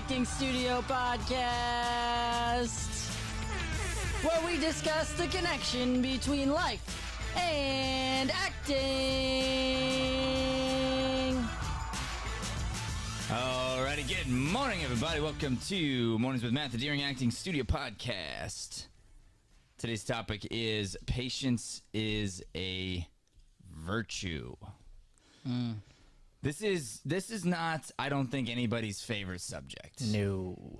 Acting Studio podcast, where we discuss the connection between life and acting. Alrighty, good morning, everybody. Welcome to Mornings with Matt, the Deering Acting Studio podcast. Today's topic is patience is a virtue. This is not, I don't think, anybody's favorite subject. No.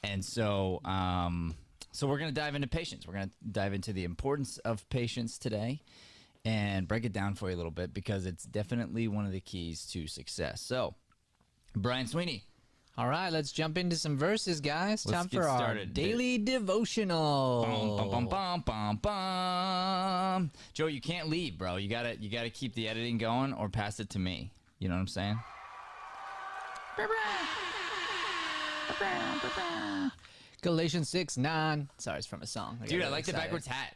And so we're going to dive into patience. We're going to dive into the importance of patience today and break it down for you a little bit because it's definitely one of the keys to success. So, Brian Sweeney. All right, let's jump into some verses, guys. Let's Time get for our started. daily devotional. Bum, bum, bum, bum, bum. Joe, you can't leave, bro. You gotta keep the editing going or pass it to me. You know what I'm saying? Galatians 6:9. Sorry, it's from a song. Dude, I like the backwards hat.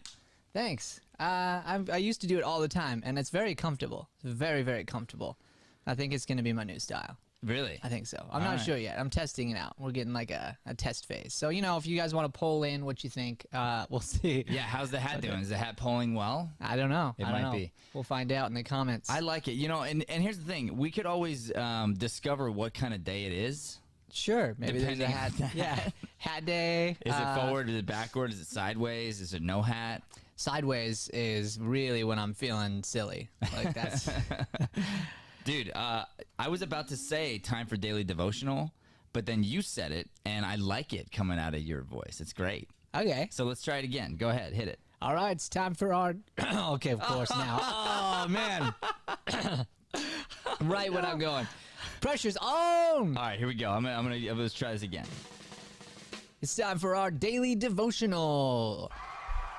Thanks. I used to do it all the time, and it's very comfortable. It's very, very comfortable. I think it's going to be my new style. Really? I think so. I'm not sure yet. I'm testing it out. We're getting like a test phase. So, you know, if you guys want to poll in what you think, we'll see. Yeah, how's the hat doing? Is the hat polling well? I don't know. It I don't might know. be. We'll find out in the comments. I like it. You know, and here's the thing. We could always discover what kind of day it is. Sure. Maybe there's a Depending hat. on the Yeah. Hat day. Is it forward? Is it backward? Is it sideways? Is it no hat? Sideways is really when I'm feeling silly. Like that's Dude, I was about to say time for daily devotional, but then you said it, and I like it coming out of your voice. It's great. okay. So let's try it again. Go ahead. Hit it. All right, it's time for our. Okay, of course now. Oh man, right when I'm going. Pressure's on. All right, here we go. I'm gonna let's try this again. It's time for our daily devotional.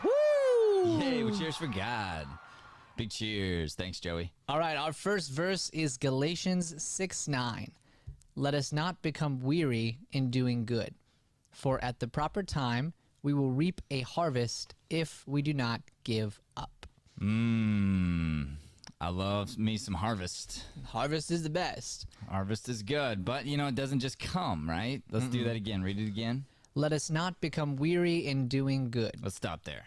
Woo! Yay, we cheers for God. Big cheers. Thanks, Joey. All right, our first verse is Galatians 6:9. Let us not become weary in doing good, for at the proper time we will reap a harvest if we do not give up. I love me some harvest. Harvest is the best. Harvest is good, but you know it doesn't just come, right? Let's do that again. Read it again. Let us not become weary in doing good. Let's stop there.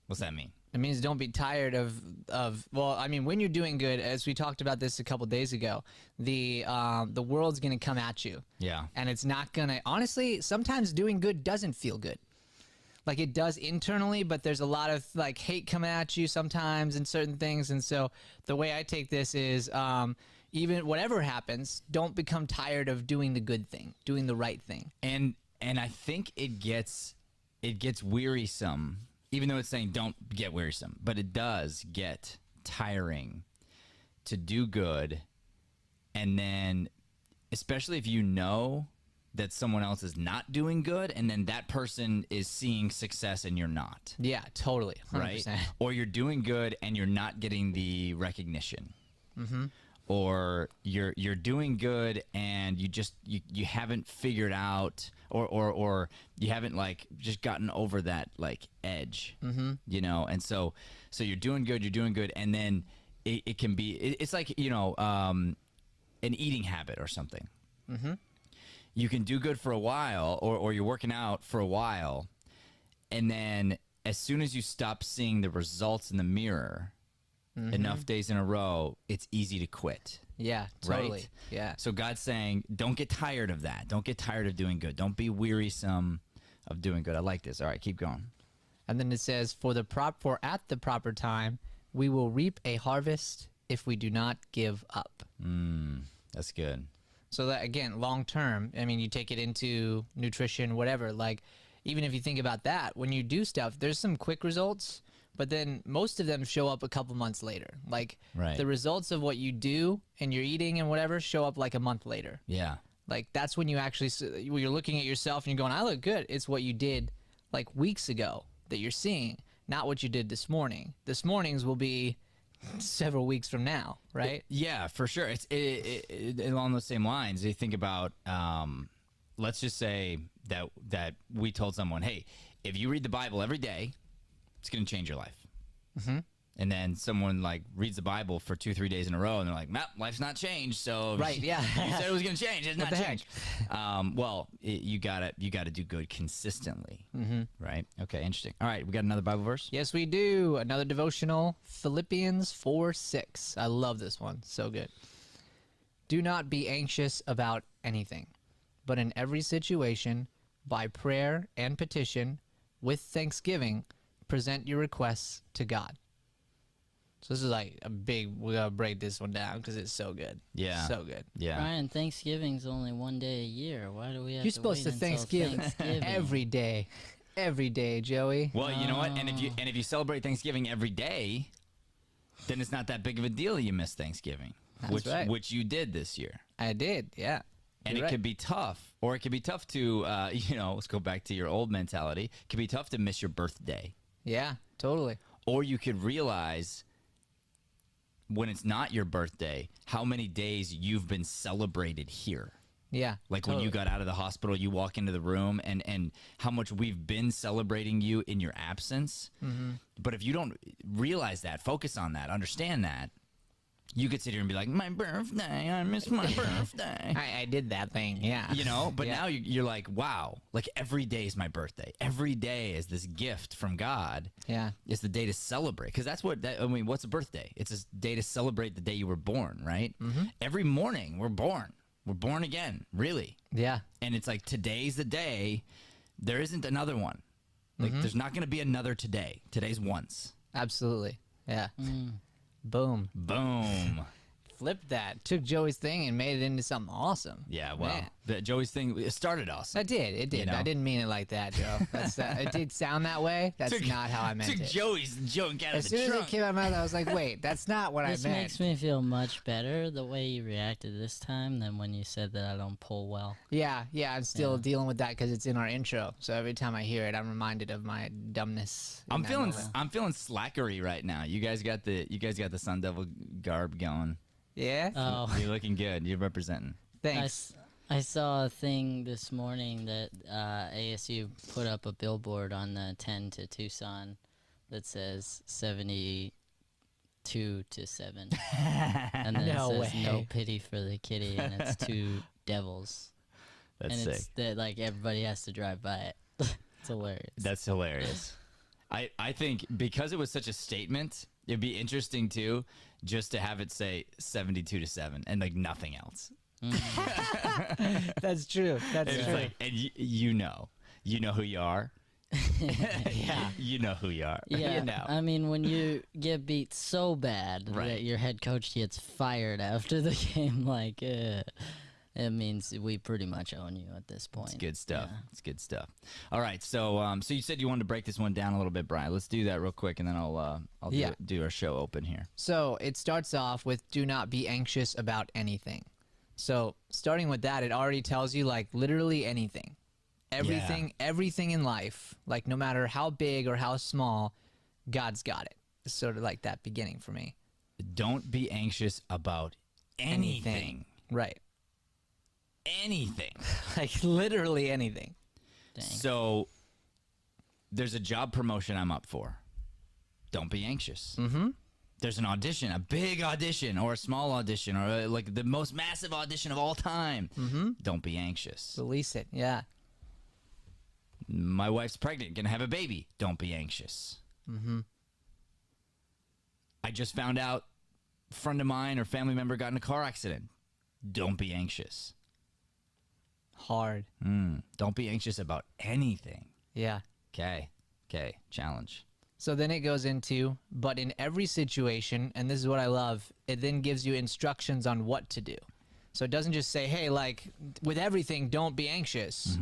What's that mean? It means don't be tired of well, I mean, when you're doing good, as we talked about this a couple days ago, the world's going to come at you. Yeah. And it's not going to, honestly, sometimes doing good doesn't feel good. Like it does internally, but there's a lot of like hate coming at you sometimes and certain things. And so the way I take this is even whatever happens, don't become tired of doing the good thing, doing the right thing. And I think it gets wearisome, even though it's saying don't get wearisome, but it does get tiring to do good. And then, especially if you know that someone else is not doing good, and then that person is seeing success and you're not. Yeah, totally. 100%. Right? Or you're doing good and you're not getting the recognition. Or you're doing good and you haven't figured out or you haven't like just gotten over that like edge, you know. And so you're doing good, and then it can be it's like, you know, an eating habit or something. You can do good for a while, or you're working out for a while, and then as soon as you stop seeing the results in the mirror enough days in a row, it's easy to quit. Yeah, totally. Right? Yeah. So God's saying, don't get tired of that. Don't get tired of doing good. Don't be wearisome of doing good. I like this. All right, keep going. And then it says, for at the proper time, we will reap a harvest if we do not give up. That's good. So that, again, long term, I mean, you take it into nutrition, whatever, like, even if you think about that, when you do stuff, there's some quick results, but then most of them show up a couple months later. Like, Right. the results of what you do and you're eating and whatever show up like a month later. Yeah. Like, that's when you actually, when you're looking at yourself and you're going, I look good. It's what you did like weeks ago that you're seeing, not what you did this morning. This morning's will be several weeks from now, right? Yeah, for sure. It's along those same lines. You think about, let's just say that we told someone, hey, if you read the Bible every day, it's going to change your life. And then someone like reads the Bible for 2-3 days in a row, and they're like, "Well, life's not changed." So Right, yeah. you said it was going to change. It's not the heck? changed. You gotta do good consistently, right? Okay, interesting. All right, we got another Bible verse. Yes, we do. Another devotional, Philippians 4:6. I love this one. So good. Do not be anxious about anything, but in every situation, by prayer and petition, with thanksgiving, present your requests to God. So this is like a big, we gotta break this one down because it's so good. Yeah. So good. Yeah. Brian, Thanksgiving's only one day a year. Why do we have You're to supposed wait to until Thanksgiving every day. Every day, Joey. Well, you know what? And if you celebrate Thanksgiving every day, then it's not that big of a deal you miss Thanksgiving, That's right. which you did this year. I did, yeah. And You're it right. could be tough, or it could be tough to, let's go back to your old mentality. It could be tough to miss your birthday. Yeah, totally. Or you could realize when it's not your birthday, how many days you've been celebrated here. Yeah. Like totally. when you got out of the hospital, you walk into the room and how much we've been celebrating you in your absence. Mm-hmm. But if you don't realize that, focus on that, understand that, you could sit here and be like, my birthday, I miss my birthday. I did that thing, yeah. But Yeah. now you're like, wow, like every day is my birthday. Every day is this gift from God. Yeah. It's the day to celebrate. Because what's a birthday? It's a day to celebrate the day you were born, right? Mm-hmm. Every morning we're born. We're born again, really. Yeah. And it's like, today's the day. There isn't another one. Like, there's not going to be another today. Today's once. Absolutely. Yeah. Boom. Boom. Flipped that. Took Joey's thing and made it into something awesome. Yeah, well, Man. Joey's thing, it started awesome. It did. It did. know? I didn't mean it like that, Joe. That's it did sound that way. That's not how I meant Took it. Joey's joke out As of the soon as it trunk. came out of my mouth, I was like, wait, that's not what This I meant. makes me feel much better the way you reacted this time than when you said that I don't pull well. Yeah, I'm still dealing with that because it's in our intro. So every time I hear it, I'm reminded of my dumbness. in I'm that feeling moment. I'm feeling slackery right now. You guys got the Sun Devil garb going. Yeah? Oh, You're looking good. You're representing. Thanks. I saw a thing this morning that ASU put up a billboard on the 10 to Tucson that says 72 to 7. And then No it says way. no pity for the kitty, and it's 2 devils. That's And sick. it's that like everybody has to drive by it. It's hilarious. That's hilarious. I think because it was such a statement, it'd be interesting too, just to have it say 72 to 7 and like nothing else. That's true. That's And it's true. like, and you know who you are. Yeah. You know who you are. Yeah, You know. I mean, when you get beat so bad Right. that your head coach gets fired after the game, like, it means we pretty much own you at this point. It's good stuff. Yeah. It's good stuff. All right, so you said you wanted to break this one down a little bit, Brian. Let's do that real quick, and then I'll Yeah. do our show open here. So it starts off with do not be anxious about anything. So starting with that, it already tells you like literally anything. Everything in life, like no matter how big or how small, God's got it. It's sort of like that beginning for me. Don't be anxious about anything. Right. Anything. Like literally anything. Dang. So there's a job promotion I'm up for. Don't be anxious. Mm-hmm. There's an audition, a big audition, or a small audition, or like the most massive audition of all time. Mm-hmm. Don't be anxious. Release it. Yeah. My wife's pregnant, gonna have a baby. Don't be anxious. Mm-hmm. I just found out a friend of mine or family member got in a car accident. Don't be anxious. Hard. Don't be anxious about anything. Yeah. Okay. Challenge. So then it goes into, but in every situation, and this is what I love, it then gives you instructions on what to do. So it doesn't just say, hey, like with everything, don't be anxious.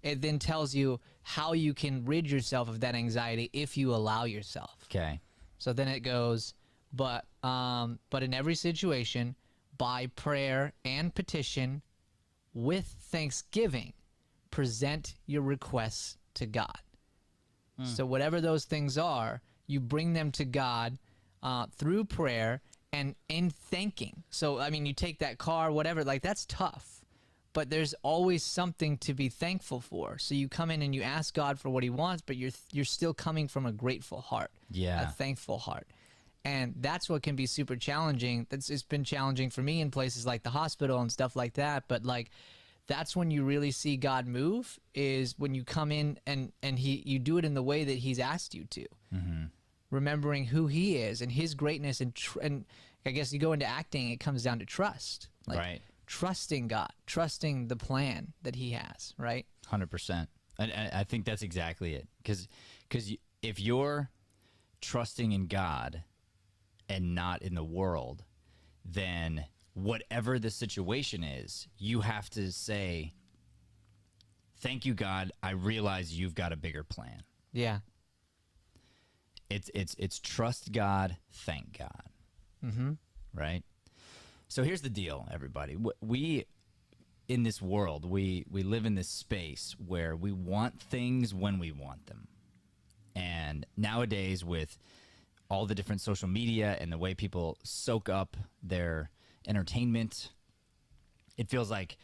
It then tells you how you can rid yourself of that anxiety if you allow yourself. Okay. So then it goes, but in every situation, by prayer and petition, with thanksgiving, present your requests to God. So whatever those things are, you bring them to God through prayer and in thanking. So, I mean, you take that car, whatever, like that's tough. But there's always something to be thankful for. So you come in and you ask God for what he wants, but you're still coming from a grateful heart, Yeah. a thankful heart. And that's what can be super challenging. It's been challenging for me in places like the hospital and stuff like that. But like, that's when you really see God move, is when you come in and you do it in the way that he's asked you to. Remembering who he is and his greatness, and I guess you go into acting, it comes down to trust. Like, right. Trusting God, trusting the plan that he has, right? 100%. And I think that's exactly it. Because if you're trusting in God and not in the world, then whatever the situation is, you have to say, thank you, God. I realize you've got a bigger plan. Yeah. It's trust God, thank God. Right? So here's the deal, everybody. We in this world, we live in this space where we want things when we want them. And nowadays, with all the different social media and the way people soak up their entertainment, it feels like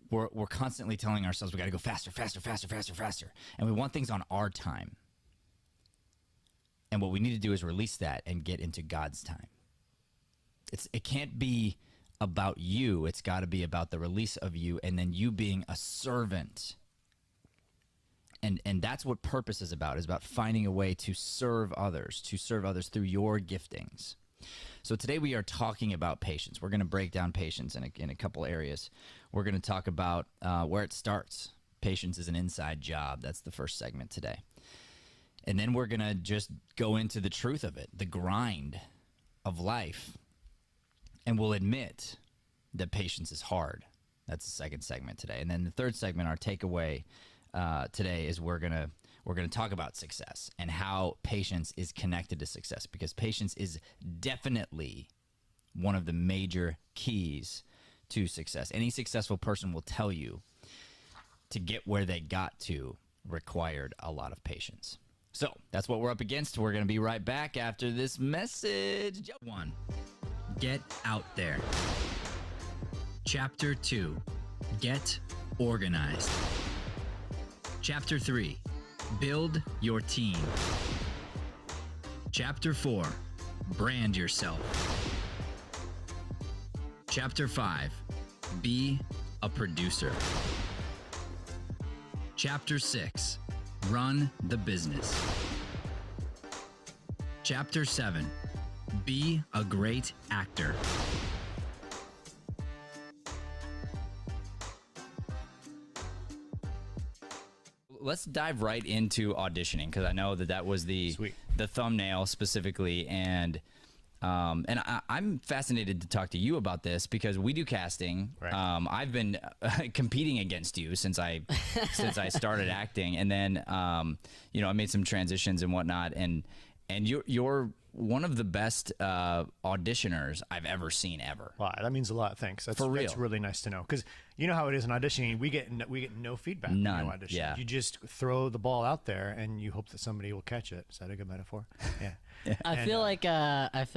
we're constantly telling ourselves we got to go faster, faster, faster, faster, faster. And we want things on our time. And what we need to do is release that and get into God's time. It can't be about you. It's got to be about the release of you, and then you being a servant. And that's what purpose is about finding a way to serve others through your giftings. So today we are talking about patience. We're going to break down patience in a couple areas. We're going to talk about where it starts. Patience is an inside job. That's the first segment today. And then we're going to just go into the truth of it, the grind of life. And we'll admit that patience is hard. That's the second segment today. And then the third segment, our takeaway today, is we're gonna talk about success and how patience is connected to success, because patience is definitely one of the major keys to success. Any successful person will tell you to get where they got to required a lot of patience. So that's what we're up against. We're going to be right back after this message. 1. Get out there. Chapter 2. Get organized. Chapter 3. Build your team. Chapter 4. Brand yourself. Chapter 5. Be a producer. Chapter 6. Run the business. Chapter 7. Be a great actor. Let's dive right into auditioning, because I know that was the thumbnail specifically, and I'm fascinated to talk to you about this because we do casting. Right. I've been competing against you since I started acting, and then I made some transitions and whatnot, and you're one of the best auditioners I've ever seen ever. Wow, that means a lot. Thanks. That's really nice to know, because you know how it is in auditioning. We get no feedback. None. No audition. Yeah. You just throw the ball out there and you hope that somebody will catch it. Is that a good metaphor? Yeah. I feel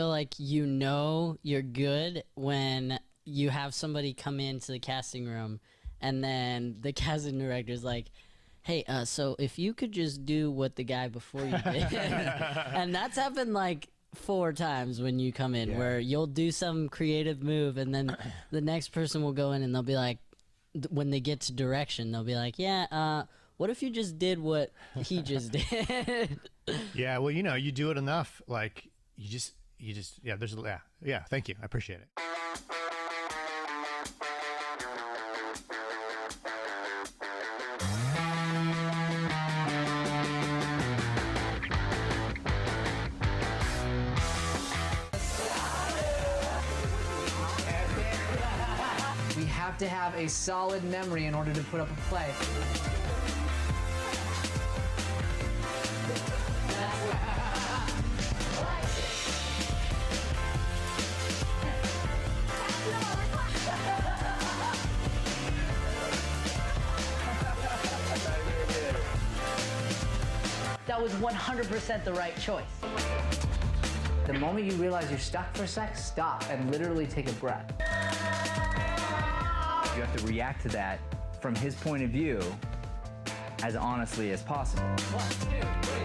like you're good when you have somebody come into the casting room and then the casting director's like, hey, so if you could just do what the guy before you did. And that's happened like 4 times when you come in, where you'll do some creative move and then the next person will go in and they'll be like, when they get to direction, they'll be like, what if you just did what he just did? Yeah, well, you do it enough. Like, thank you. I appreciate it. We have to have a solid memory in order to put up a play. That was 100% the right choice. The moment you realize you're stuck for a sec, stop and literally take a breath. You have to react to that from his point of view as honestly as possible. 1, 2, 3.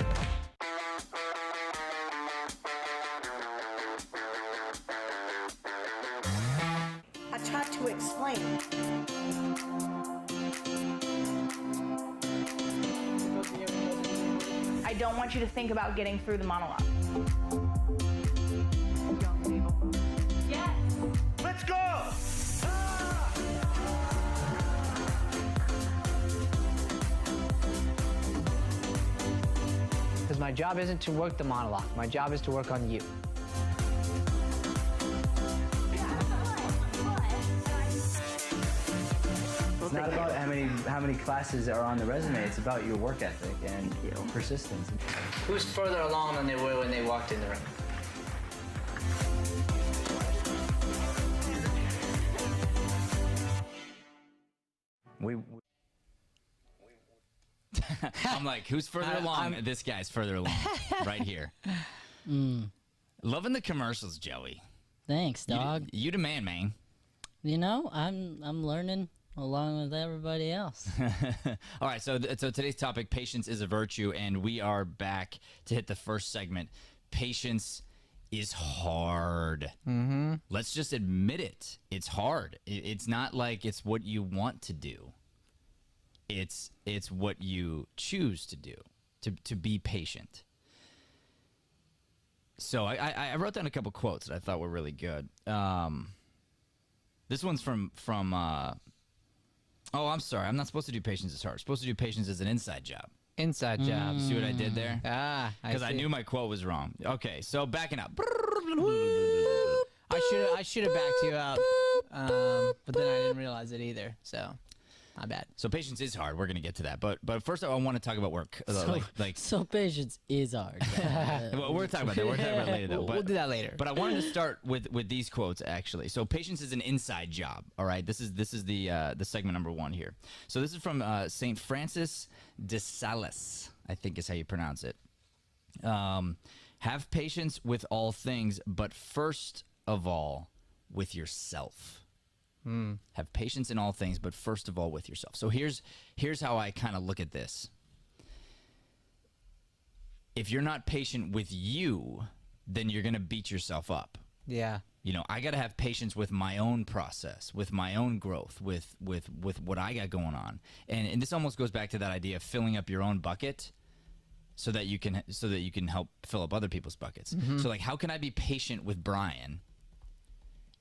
I want you to think about getting through the monologue. Yes. Let's go! Because my job isn't to work the monologue. My job is to work on you. It's not about how many classes are on the resume. It's about your work ethic and persistence. Who's further along than they were when they walked in the room? I'm like, who's further along? This guy's further along, right here. Loving the commercials, Joey. Thanks, dog. You the man. You know, I'm learning along with everybody else. All right, so today's topic, patience is a virtue, and we are back to hit the first segment. Patience is hard. Let's just admit it. It's hard. It's not like it's what you want to do. It's what you choose to do, to be patient. So I wrote down a couple quotes that I thought were really good. This one's from oh, I'm sorry. I'm not supposed to do patience as hard. I'm supposed to do patience as an inside job. Inside job. See what I did there? Because I see. knew my quote was wrong. Okay, so backing up. I should have backed you up, but then I didn't realize it either. So, my bad. So patience is hard. We're gonna get to that, but first I want to talk about work. So patience is hard. Well, we're talking about that. We're talking about it later, though. We'll do that later. But I wanted to start with these quotes actually. So patience is an inside job. All right, this is the segment number 1 here. So this is from Saint Francis de Sales, I think is how you pronounce it. Have patience with all things, but first of all, with yourself. Have patience in all things, but first of all with yourself. So here's how I kind of look at this. If you're not patient with you, then you're going to beat yourself up. Yeah. You know, I got to have patience with my own process, with my own growth, with what I got going on. And this almost goes back to that idea of filling up your own bucket so that you can help fill up other people's buckets. So like, how can I be patient with Brian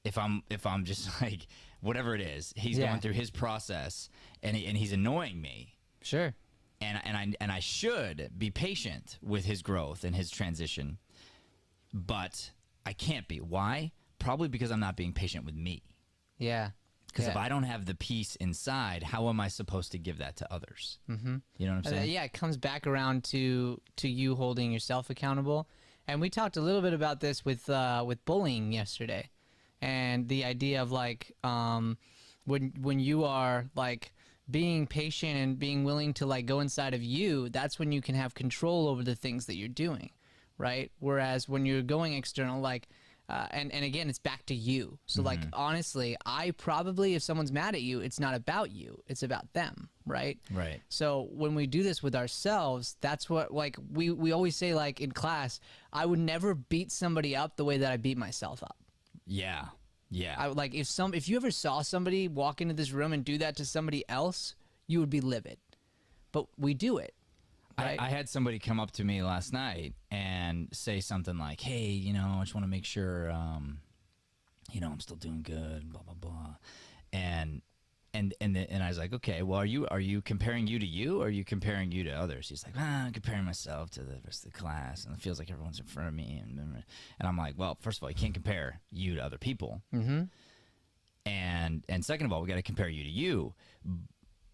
if I'm just like, whatever it is, he's going through his process and he's annoying me. Sure. And I should be patient with his growth and his transition, but I can't be. Why? Probably because I'm not being patient with me. Yeah. Because if I don't have the peace inside, how am I supposed to give that to others? You know what I'm saying? Yeah, it comes back around to you holding yourself accountable. And we talked a little bit about this with bullying yesterday. And the idea of like when you are like being patient and being willing to like go inside of you, that's when you can have control over the things that you're doing, right? Whereas when you're going external, like and again, it's back to you. So like honestly, I probably, if someone's mad at you, it's not about you, it's about them, right? Right. So when we do this with ourselves, that's what like we always say, like in class, I would never beat somebody up the way that I beat myself up. Yeah. Yeah. I like if you ever saw somebody walk into this room and do that to somebody else, you would be livid. But we do it. Right? I had somebody come up to me last night and say something like, "Hey, you know, I just want to make sure, you know, I'm still doing good." Blah blah blah, and I was like, "Okay, well, are you comparing you to you, or are you comparing you to others?" He's like, "I'm comparing myself to the rest of the class, and it feels like everyone's in front of me." And I'm like, "Well, first of all, you can't compare you to other people, and second of all, we got to compare you to you."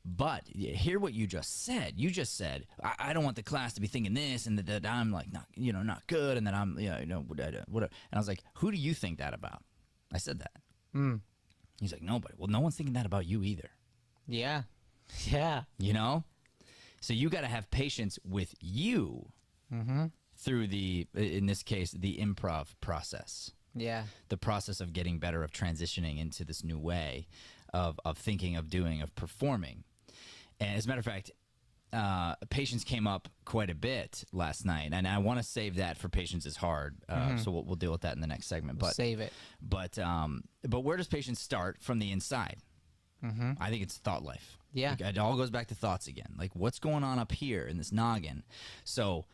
But hear what you just said. You just said, I don't want the class to be thinking this, and that I'm like not good, and that I'm whatever. And I was like, who do you think that about? I said that. He's like, nobody. Well, no one's thinking that about you either. Yeah. Yeah. You know? So you got to have patience with you through in this case, the improv process. Yeah. The process of getting better, of transitioning into this new way of thinking, of doing, of performing. And as a matter of fact, patience came up quite a bit last night, and I want to save that for Patience is Hard. So we'll deal with that in the next segment. But save it. But where does patience start? From the inside. I think it's thought life. Yeah. Like, it all goes back to thoughts again. Like, what's going on up here in this noggin? So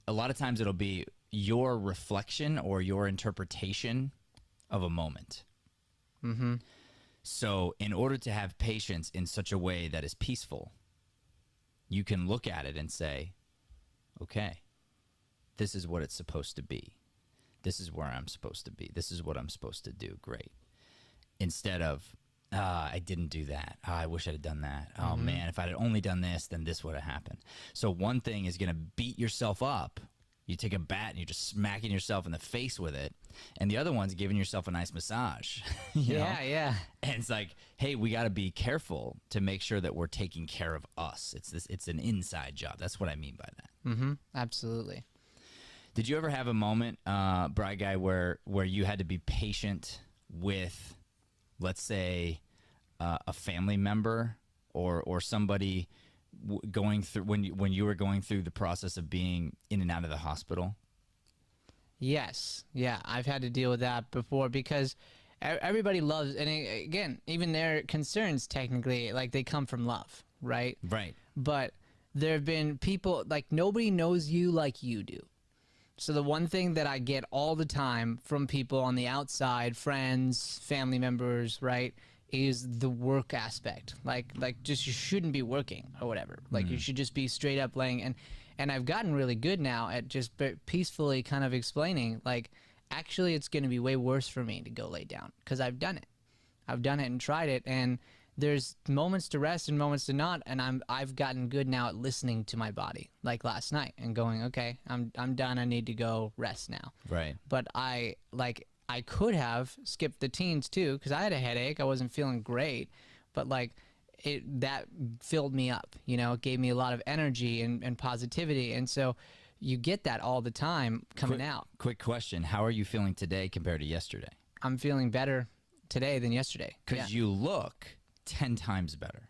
a lot of times it'll be your reflection or your interpretation of a moment. Mm-hmm. So in order to have patience in such a way that is peaceful, you can look at it and say, okay, this is what it's supposed to be. This is where I'm supposed to be. This is what I'm supposed to do. Great. Instead of, I didn't do that. I wish I'd have done that. Oh, man, if I'd have only done this, then this would have happened. So one thing is going to beat yourself up. You take a bat and you're just smacking yourself in the face with it. And the other one's giving yourself a nice massage. you know? Yeah. And it's like, hey, we got to be careful to make sure that we're taking care of us. It's an inside job. That's what I mean by that. Mm-hmm. Absolutely. Did you ever have a moment, Bright Guy, where you had to be patient with, let's say, a family member or somebody going through when you were going through the process of being in and out of the hospital? Yes. Yeah, I've had to deal with that before because everybody loves, and again, even their concerns technically, like they come from love, right? Right. But there have been people, like nobody knows you like you do. So the one thing that I get all the time from people on the outside, friends, family members, right, is the work aspect. Like just you shouldn't be working or whatever. Like you should just be straight up laying. And I've gotten really good now at just peacefully kind of explaining, like, actually it's going to be way worse for me to go lay down because I've done it. I've done it and tried it. And there's moments to rest and moments to not, and I've gotten good now at listening to my body, like last night, and going, okay, I'm done. I need to go rest now. Right. But I could have skipped the teens too because I had a headache. I wasn't feeling great, but like that filled me up. You know, it gave me a lot of energy and positivity, and so you get that all the time coming out. Quick question: how are you feeling today compared to yesterday? I'm feeling better today than yesterday Because you look 10 times better,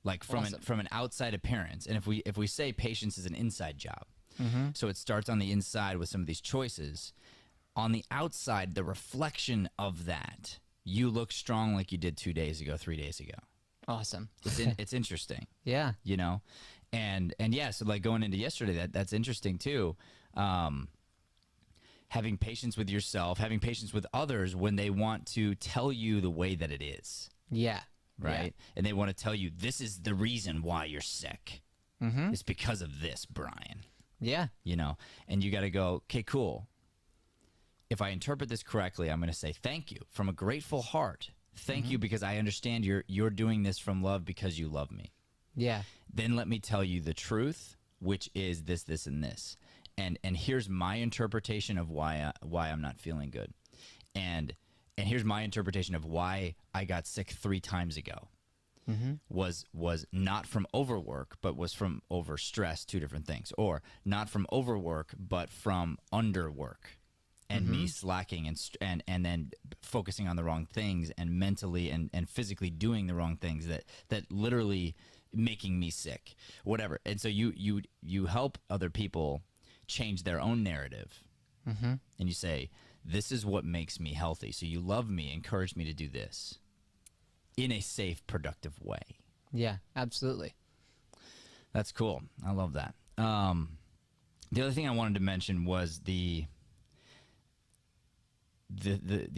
like from Awesome. from an outside appearance. And if we say patience is an inside job, Mm-hmm. so it starts on the inside with some of these choices. On the outside, the reflection of that, you look strong like you did 2 days ago, 3 days ago. Awesome. It's interesting, Yeah. you know, and yeah. So like going into yesterday, that's interesting too. Having patience with yourself, having patience with others when they want to tell you the way that it is. Yeah. Right? And they want to tell you, this is the reason why you're sick. Mm-hmm. It's because of this, Brian. Yeah. You know, and you got to go, okay, cool. If I interpret this correctly, I'm going to say thank you from a grateful heart. Thank you because I understand you're doing this from love because you love me. Yeah. Then let me tell you the truth, which is this, this, and this. And here's my interpretation of why I'm not feeling good. And here's my interpretation of why I got sick 3 times ago. Mm-hmm. Was not from overwork, but was from overstress, 2 different things. Or not from overwork, but from underwork. And me slacking and then focusing on the wrong things and mentally and physically doing the wrong things that literally making me sick, whatever. And so you help other people change their own narrative, and you say, this is what makes me healthy. So you love me, encourage me to do this in a safe, productive way. Yeah, absolutely. That's cool. I love that. The other thing I wanted to mention was the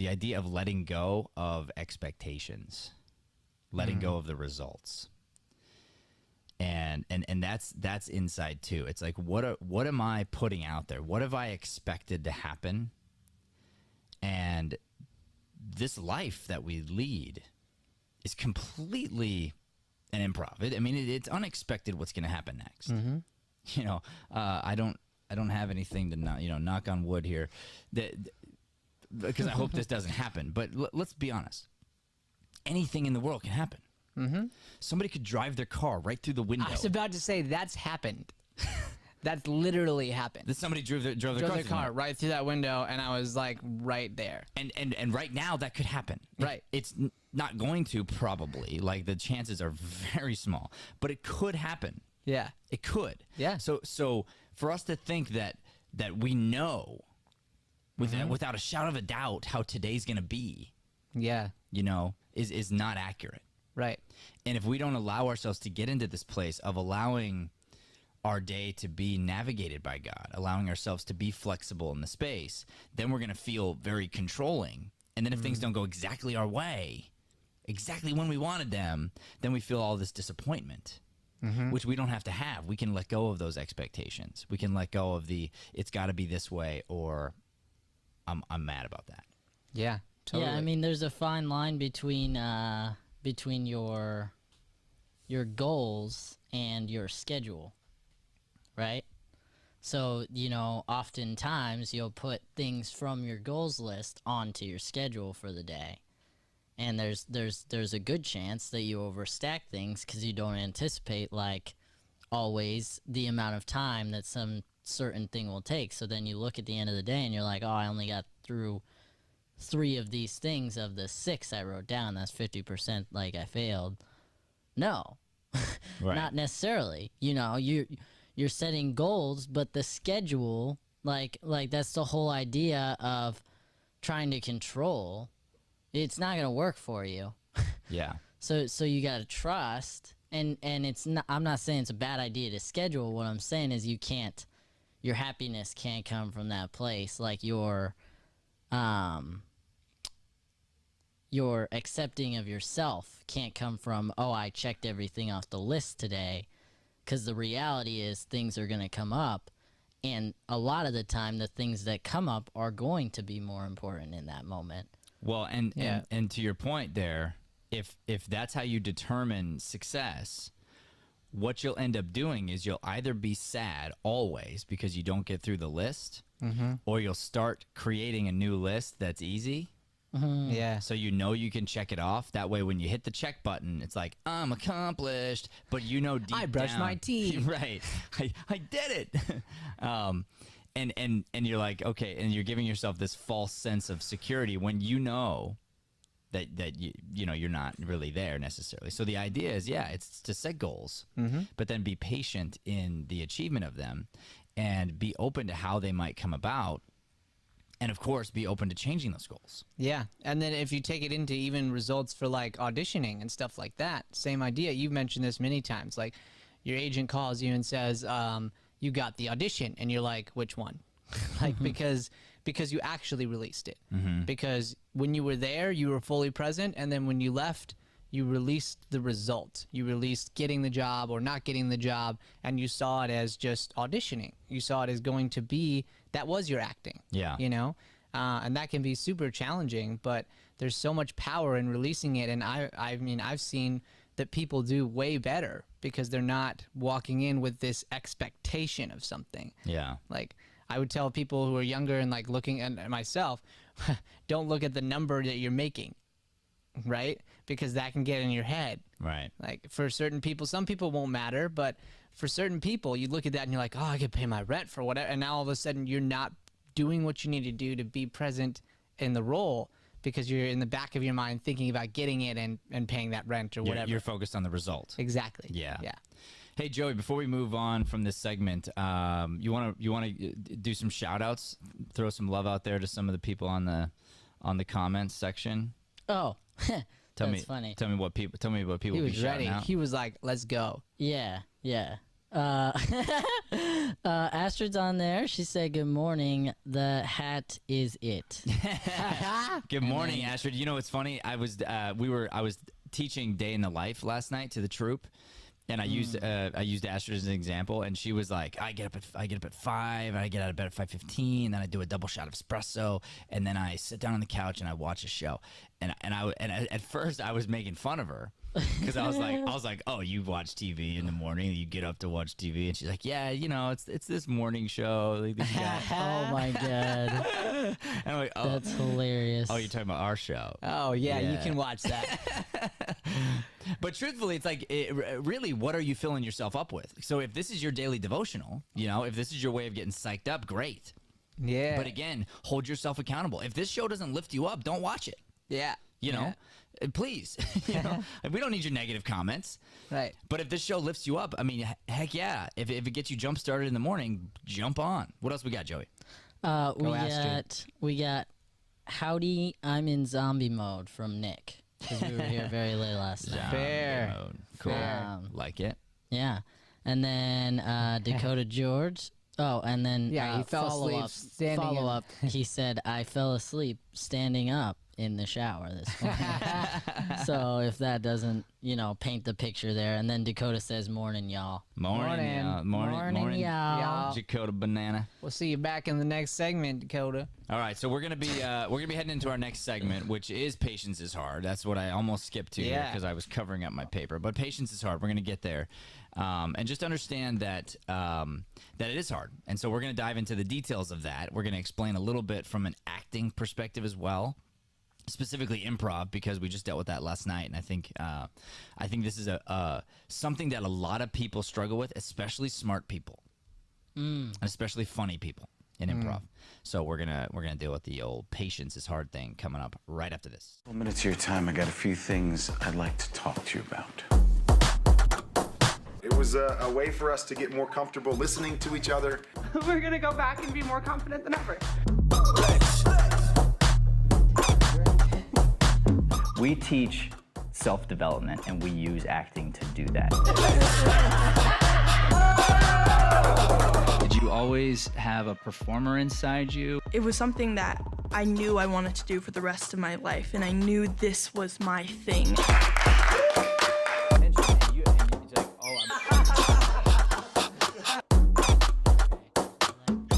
idea of letting go of expectations, letting go of the results. And that's inside too. It's like, what am I putting out there? What have I expected to happen? And this life that we lead is completely an improv. It's unexpected what's going to happen next. Mm-hmm. You know, I don't have anything to knock on wood here, because I hope this doesn't happen. But let's be honest. Anything in the world can happen. Mm-hmm. Somebody could drive their car right through the window. I was about to say that's happened. That's literally happened. That somebody drove their Drove car, the car right through that window, and I was like right there. And right now that could happen. Right. It's not going to, probably. Like, the chances are very small, but it could happen. Yeah. It could. Yeah. So for us to think that we know without a shadow of a doubt how today's going to be, Yeah. you know, is not accurate. Right. And if we don't allow ourselves to get into this place of allowing our day to be navigated by God, allowing ourselves to be flexible in the space, then we're going to feel very controlling. And then if things don't go exactly our way, exactly when we wanted them, then we feel all this disappointment, which we don't have to have. We can let go of those expectations. We can let go of the, it's got to be this way, or I'm mad about that. Yeah, totally. Yeah, I mean, there's a fine line between your goals and your schedule, right? So, you know, oftentimes you'll put things from your goals list onto your schedule for the day. And there's a good chance that you overstack things because you don't anticipate, like, always the amount of time that some certain thing will take. So then you look at the end of the day and you're like, oh, I only got through 3 of these things of the 6 I wrote down. That's 50%, like, I failed. No, Right. not necessarily. You know, you're setting goals, but the schedule, like that's the whole idea of trying to control. It's not gonna work for you. Yeah. So you gotta trust, and it's not. I'm not saying it's a bad idea to schedule. What I'm saying is your happiness can't come from that place. Like your accepting of yourself can't come from, oh, I checked everything off the list today, because the reality is things are gonna come up, and a lot of the time the things that come up are going to be more important in that moment. Well, and to your point there, if that's how you determine success, what you'll end up doing is you'll either be sad always because you don't get through the list, or you'll start creating a new list that's easy. Yeah. So you know you can check it off. That way when you hit the check button, it's like, I'm accomplished. But you know deep I brushed down- my teeth. Right. I did it. And you're like, okay, and you're giving yourself this false sense of security when you know that you know you're not really there necessarily. So the idea is, yeah, it's to set goals, but then be patient in the achievement of them and be open to how they might come about. And of course, be open to changing those goals. Yeah, and then if you take it into even results for like auditioning and stuff like that, same idea. You've mentioned this many times. Like your agent calls you and says, you got the audition, and you're like, which one? Like because you actually released it. Because when you were there, you were fully present, and then when you left, you released the result. You released getting the job or not getting the job, and you saw it as just auditioning. You saw it as going to be, that was your acting. Yeah. You know? And that can be super challenging, but there's so much power in releasing it. And I mean, I've seen that people do way better because they're not walking in with this expectation of something. Yeah. Like I would tell people who are younger and like looking at myself, don't look at the number that you're making, right? Because that can get in your head. Right. Like for certain people, some people won't matter, but for certain people, you look at that and you're like, oh, I could pay my rent for whatever. And now all of a sudden you're not doing what you need to do to be present in the role because you're in the back of your mind thinking about getting it and paying that rent or whatever. You're focused on the result. Exactly. Yeah. Yeah. Hey, Joey, before we move on from this segment, you want to do some shout outs, throw some love out there to some of the people on the comments section? Oh, Tell that's me, funny. Tell me what people He be was shouting ready. out. He was like, let's go. Yeah. Astrid's on there. She said, "Good morning. The hat is it." Good morning, Astrid. You know what's funny? I was teaching Day in the Life last night to the troupe, and I used Astrid as an example, and she was like, I get up at 5, and I get out of bed at 5:15, then I do a double shot of espresso, and then I sit down on the couch and I watch a show. And at first I was making fun of her because I was like, oh, you watch TV in the morning, you get up to watch TV, and she's like, yeah, you know, it's this morning show. Like, this guy. Oh my god, And I'm like, oh, that's hilarious. oh, you're talking about our show. Oh, yeah, you Yeah. can watch that. But truthfully, it's like, really, what are you filling yourself up with? So if this is your daily devotional, you know, if this is your way of getting psyched up, great. Yeah. But again, hold yourself accountable. If this show doesn't lift you up, don't watch it. Yeah. You know, please. You know, we don't need your negative comments. Right. But if this show lifts you up, I mean, heck yeah. If it gets you jump started in the morning, jump on. What else we got, Joey? We got howdy. I'm in zombie mode from Nick because we were here very late last night. Fair. Cool. Fair. Like it. Yeah. And then Dakota George. Oh, and then Yeah, he fell asleep standing in- Follow up. He said, "I fell asleep standing up in the shower this morning." So if that doesn't, paint the picture there. And then Dakota says, "Morning, y'all." Morning, y'all. Morning, y'all. Dakota Banana. We'll see you back in the next segment, Dakota. All right, so we're gonna be heading into our next segment, which is patience is hard. That's what I almost skipped to because I was covering up my paper. But patience is hard. We're gonna get there, and just understand that that it is hard. And so we're gonna dive into the details of that. We're gonna explain a little bit from an acting perspective as well, specifically improv, because we just dealt with that last night. And I think this is something that a lot of people struggle with, especially smart people, and especially funny people in improv. So we're gonna deal with the old patience is hard thing coming up right after this. Couple minutes of your time. I got a few things I'd like to talk to you about. It was a way for us to get more comfortable listening to each other. We're gonna go back and be more confident than ever. We teach self-development, and we use acting to do that. Did you always have a performer inside you? It was something that I knew I wanted to do for the rest of my life, and I knew this was my thing.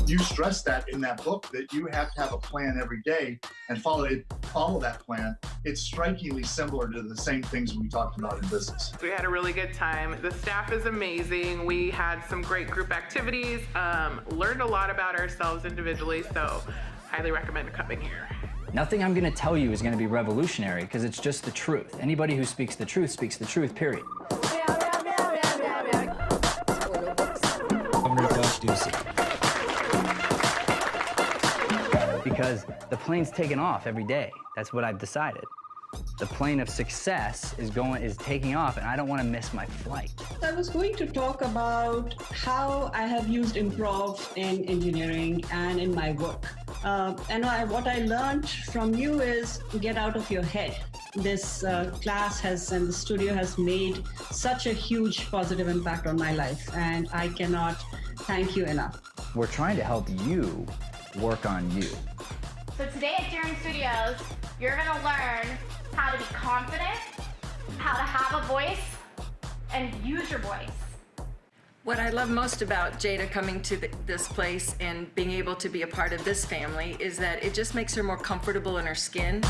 You stress that in that book that you have to have a plan every day and follow that plan. It's strikingly similar to the same things we talked about in business. We had a really good time. The staff is amazing. We had some great group activities, learned a lot about ourselves individually, so highly recommend coming here. Nothing I'm going to tell you is going to be revolutionary because it's just the truth. Anybody who speaks the truth, period. Because the plane's taking off every day. That's what I've decided. The plane of success is taking off, and I don't want to miss my flight. I was going to talk about how I have used improv in engineering and in my work. What I learned from you is get out of your head. This class and the studio has made such a huge positive impact on my life, and I cannot thank you enough. We're trying to help you work on you. So today at Durham Studios, you're gonna learn how to be confident, how to have a voice, and use your voice. What I love most about Jada coming to this place and being able to be a part of this family is that it just makes her more comfortable in her skin.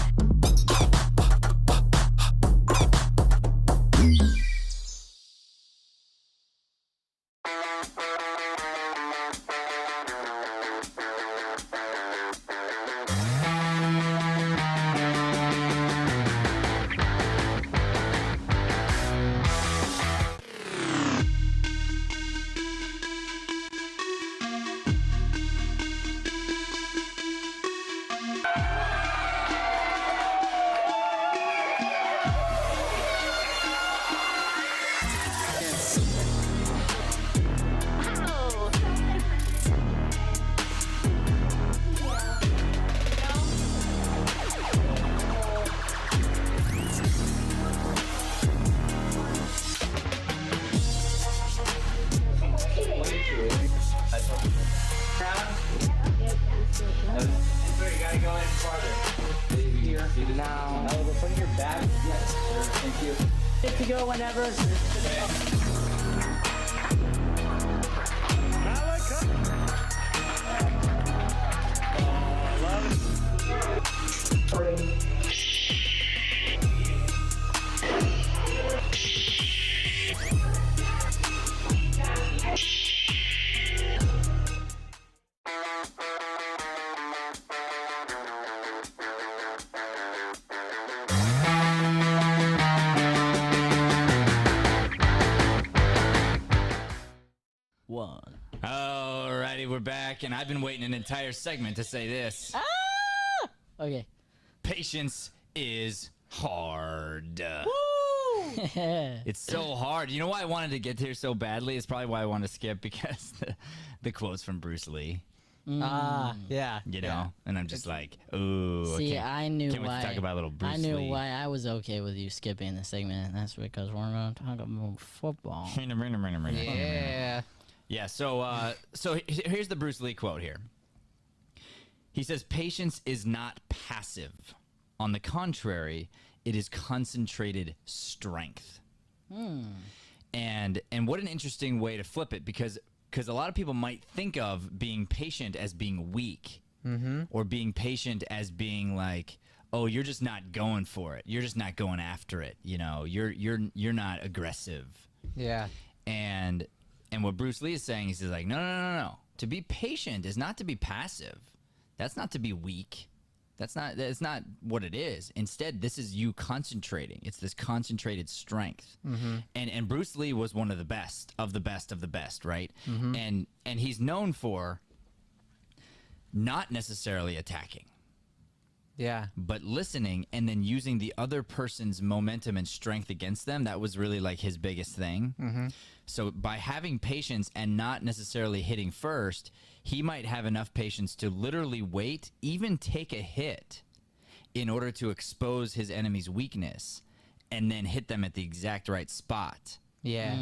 Alrighty, we're back, and I've been waiting an entire segment to say this. Okay. Patience is hard. Woo! It's so hard. You know why I wanted to get here so badly? It's probably why I wanted to skip, because the quotes from Bruce Lee. Yeah. You know, and I'm just like, ooh. See, I knew can't wait why. to talk about little Bruce I knew Lee. why I was okay with you skipping the segment, and that's because we're going to talk about football. Yeah. Yeah. So here's the Bruce Lee quote here. He says, "Patience is not passive. On the contrary, it is concentrated strength." And what an interesting way to flip it, because a lot of people might think of being patient as being weak, or being patient as being like, oh, you're just not going for it. You're just not going after it. You know, you're not aggressive. Yeah. And what Bruce Lee is saying is, he's like, no. To be patient is not to be passive. That's not to be weak. That's not what it is. Instead, this is you concentrating. It's this concentrated strength. And Bruce Lee was one of the best of the best of the best, right? And he's known for not necessarily attacking, but listening and then using the other person's momentum and strength against them. That was really like his biggest thing. So by having patience and not necessarily hitting first, he might have enough patience to literally wait, even take a hit, in order to expose his enemy's weakness and then hit them at the exact right spot. Yeah.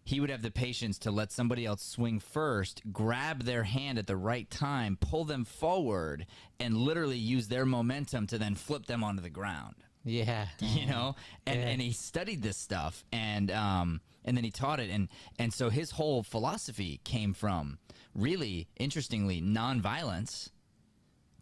He would have the patience to let somebody else swing first, grab their hand at the right time, pull them forward, and literally use their momentum to then flip them onto the ground. Yeah. You know? And he studied this stuff, and then he taught it. And so his whole philosophy came from, really, interestingly, nonviolence,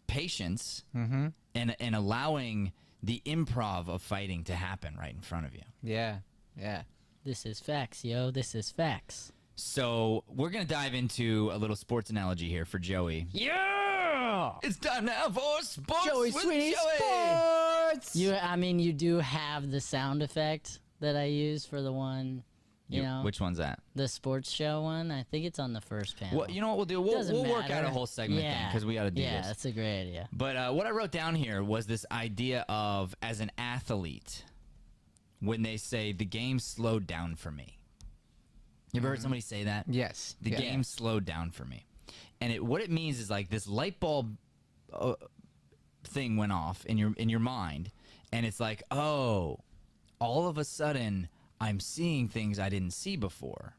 patience, and allowing the improv of fighting to happen right in front of you. Yeah. Yeah. This is facts, yo. This is facts. So we're going to dive into a little sports analogy here for Joey. Yeah! It's time now for Sports Joey with Sweeney Joey. Sports! You do have the sound effect that I use for the one, you know. Which one's that? The sports show one. I think it's on the first panel. Well, you know what we'll do? We'll work out a whole segment thing, because we got to do this. Yeah, that's a great idea. But what I wrote down here was this idea of, as an athlete, when they say the game slowed down for me. You ever heard somebody say that? Yes. The game slowed down for me. And what it means is, like, this light bulb thing went off in your mind, and it's like, oh, all of a sudden I'm seeing things I didn't see before.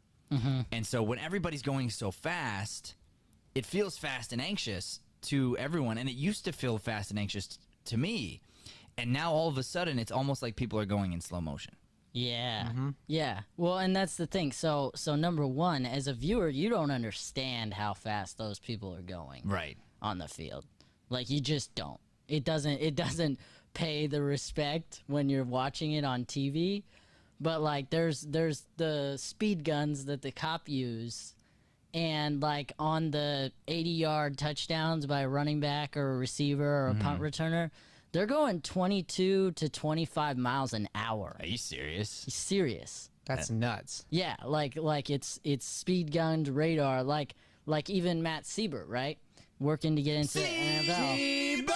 And so when everybody's going so fast, it feels fast and anxious to everyone, and it used to feel fast and anxious to me. And now all of a sudden, it's almost like people are going in slow motion. Yeah. Yeah. Well, and that's the thing. So number one, as a viewer, you don't understand how fast those people are going. Right. On the field. Like, you just don't. It doesn't pay the respect when you're watching it on TV. But, like, there's the speed guns that the cop use, and, like, on the 80-yard touchdowns by a running back or a receiver or a punt returner, they're going 22 to 25 miles an hour. Are you serious? Serious. That's nuts. Yeah, like it's speed gunned radar, like even Matt Siebert, right? Working to get into the NFL.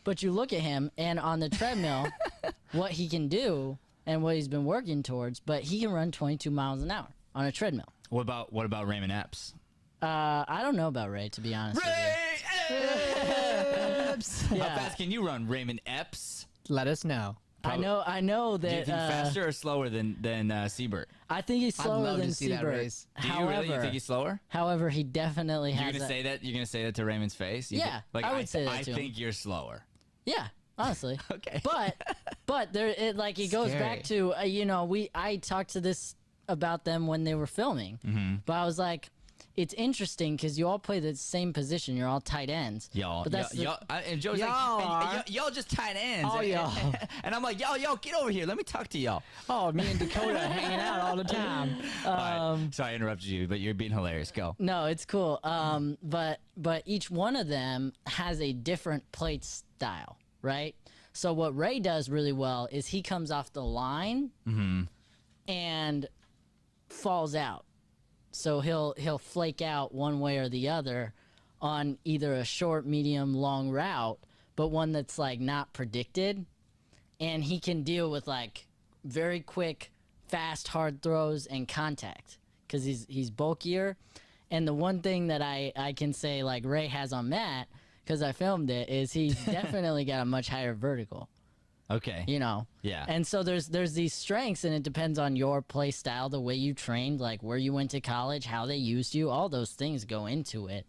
But you look at him, and on the treadmill, what he can do and what he's been working towards, but he can run 22 miles an hour on a treadmill. What about Raymond Epps? I don't know about Ray, to be honest with you. How fast can you run, Raymond Epps? Let us know. I know that. Do you think faster or slower than Siebert? I think he's slower love than to see that Siebert. race. Do you really? You think he's slower? However, he definitely has. You're gonna say that? You're gonna say that to Raymond's face? Yeah, like, I would say that I to him. think you're slower. Yeah, honestly. Okay. But there, it goes back to I talked to this about them when they were filming, but I was like, it's interesting because you all play the same position. You're all tight ends. Y'all, but that's and Joe's like, y'all just tight ends. Oh, y'all. And I'm like, y'all, get over here. Let me talk to y'all. Oh, me and Dakota hanging out all the time. All right. Sorry I interrupted you, but you're being hilarious. Go. No, it's cool. But each one of them has a different plate style, right? So what Ray does really well is he comes off the line and falls out. So he'll flake out one way or the other on either a short, medium, long route, but one that's like not predicted, and he can deal with like very quick, fast, hard throws and contact because he's bulkier, And the one thing that I can say like Ray has on Matt, because I filmed it, is he's definitely got a much higher vertical. Okay. You know? Yeah. And so there's these strengths, and it depends on your play style, the way you trained, like where you went to college, how they used you, all those things go into it.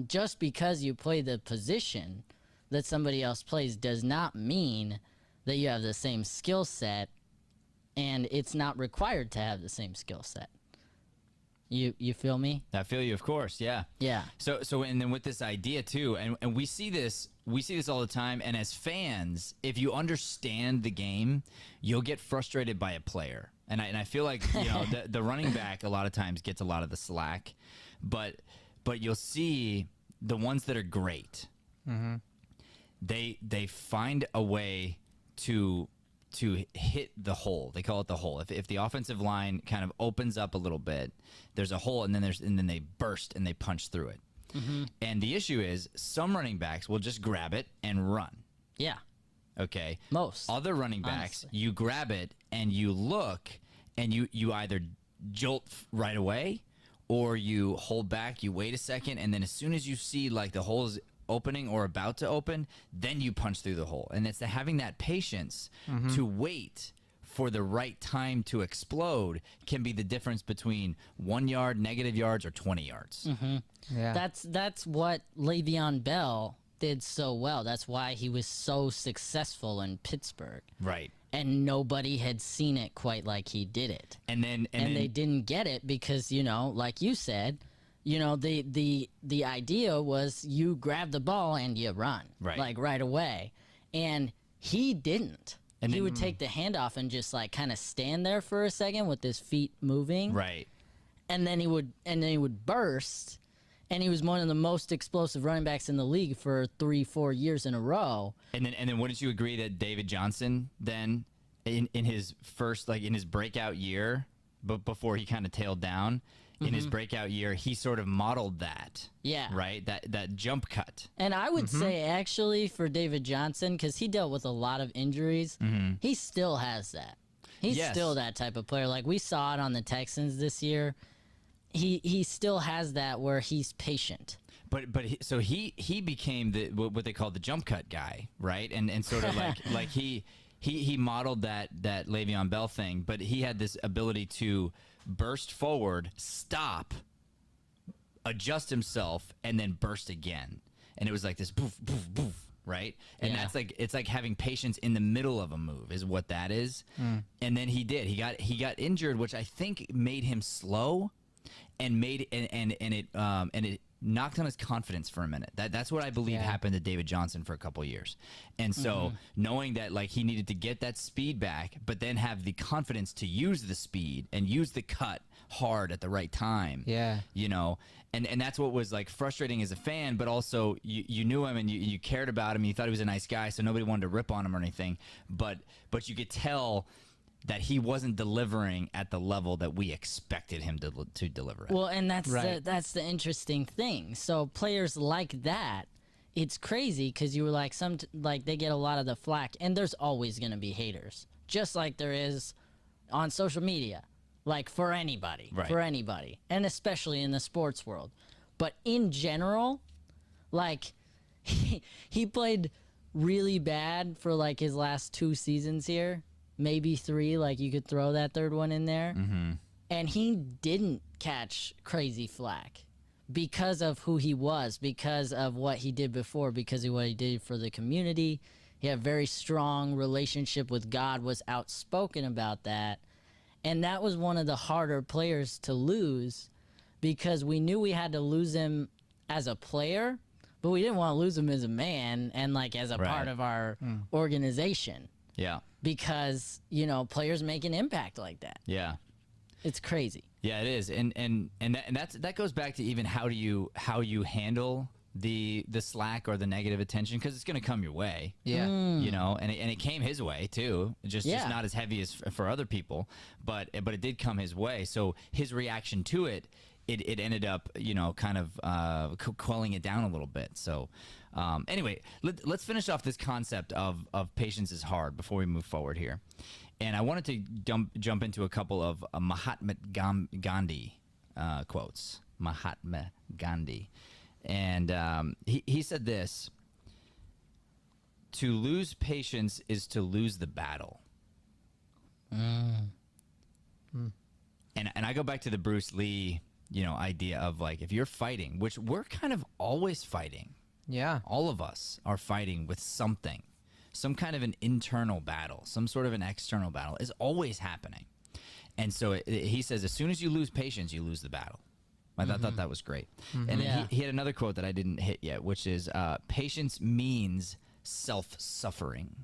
Just because you play the position that somebody else plays does not mean that you have the same skill set, and it's not required to have the same skill set. You feel me? I feel you, of course. Yeah. Yeah. So and then with this idea too, and we see this all the time. And as fans, if you understand the game, you'll get frustrated by a player. And I feel like the running back a lot of times gets a lot of the slack, but you'll see the ones that are great. Mm-hmm. They find a way to hit the hole. They call it the hole. If the offensive line kind of opens up a little bit, there's a hole, and then they burst and they punch through it. Mm-hmm. And the issue is some running backs will just grab it and run. Yeah. Okay. Most other running backs, honestly, you grab it and you look, and you either jolt right away, or you hold back, you wait a second, and then as soon as you see like the hole is opening or about to open, then you punch through the hole. And it's having that patience to wait for the right time to explode can be the difference between 1 yard, negative yards, or 20 yards. Mm-hmm. Yeah. That's what Le'Veon Bell did so well. That's why he was so successful in Pittsburgh. Right. And nobody had seen it quite like he did it. And then they didn't get it because, like you said, the idea was you grab the ball and you run, right, like right away. And he didn't. And he would take the handoff and just like kind of stand there for a second with his feet moving. Right. And then he would burst. And he was one of the most explosive running backs in the league for 3-4 years in a row. And then wouldn't you agree that David Johnson then in his first, like in his breakout year, but before he kind of tailed down, in his breakout year, he sort of modeled that. Yeah. Right? That jump cut. And I would say actually for David Johnson, because he dealt with a lot of injuries, he still has that. He's still that type of player. Like we saw it on the Texans this year. He still has that where he's patient. So he became what they call the jump cut guy, right? And sort of like he modeled that Le'Veon Bell thing, but he had this ability to burst forward, stop, adjust himself, and then burst again. And it was like this boof, boof, boof, right? And that's like, it's like having patience in the middle of a move is what that is. And then he did. He got injured, which I think made him slow, and it knocked on his confidence for a minute. That's what I believe happened to David Johnson for a couple years. And so knowing that like he needed to get that speed back, but then have the confidence to use the speed and use the cut hard at the right time. Yeah. And that's what was like frustrating as a fan, but also you knew him and you cared about him. And you thought he was a nice guy, so nobody wanted to rip on him or anything. But you could tell that he wasn't delivering at the level that we expected him to deliver at. Well, and that's the interesting thing. So players like that, it's crazy because you were like they get a lot of the flack, and there's always going to be haters, just like there is on social media, like for anybody, and especially in the sports world. But in general, like he played really bad for like his last 2 seasons here. Maybe 3, like you could throw that third one in there. And he didn't catch crazy flack because of who he was, because of what he did before, because of what he did for the community. He had a very strong relationship with God, was outspoken about that. And that was one of the harder players to lose because we knew we had to lose him as a player, but we didn't want to lose him as a man and like as a part of our organization. Yeah. Because, players make an impact like that. Yeah. It's crazy. Yeah, it is. And that goes back to even how you handle the slack or the negative attention, because it's going to come your way. Yeah. And it came his way too. Just not as heavy as for other people, but it did come his way. So his reaction to it ended up, kind of quelling it down a little bit. So anyway, let's finish off this concept of patience is hard before we move forward here. And I wanted to jump into a couple of Mahatma Gandhi quotes. Mahatma Gandhi. And he said this: to lose patience is to lose the battle. And I go back to the Bruce Lee, idea of like, if you're fighting, which we're kind of always fighting. Yeah. All of us are fighting with something, some kind of an internal battle, some sort of an external battle is always happening. And so he says, as soon as you lose patience, you lose the battle. I thought that was great. And then he had another quote that I didn't hit yet, which is, patience means self-suffering.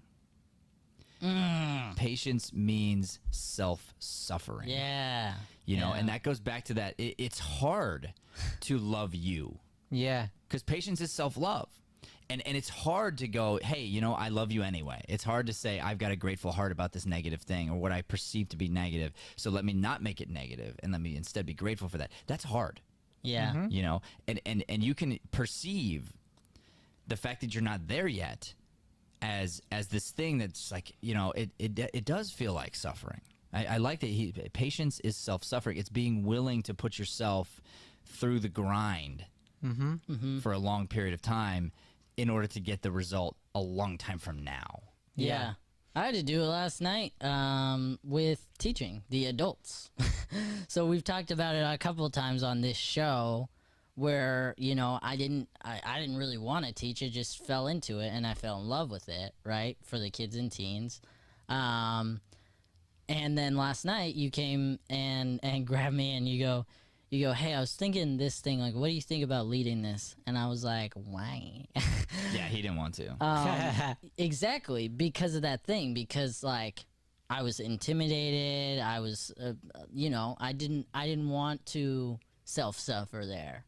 Patience means self-suffering. Yeah. And that goes back to that. It's hard to love you. Yeah. Because patience is self-love. And it's hard to go, hey, I love you anyway. It's hard to say, I've got a grateful heart about this negative thing or what I perceive to be negative. So let me not make it negative and let me instead be grateful for that. That's hard. Yeah. And you can perceive the fact that you're not there yet as this thing that's like, it does feel like suffering. I like that patience is self-suffering. It's being willing to put yourself through the grind for a long period of time in order to get the result a long time from now. Yeah. I had to do it last night with teaching the adults. So we've talked about it a couple of times on this show where, I didn't really want to teach it, just fell into it and I fell in love with it, right, for the kids and teens. And then last night you came and grabbed me and you go, hey, I was thinking this thing, like, what do you think about leading this? And I was like, why? Yeah, he didn't want to. Exactly, because of that thing, because, like, I was intimidated. I was, I didn't want to self-suffer there.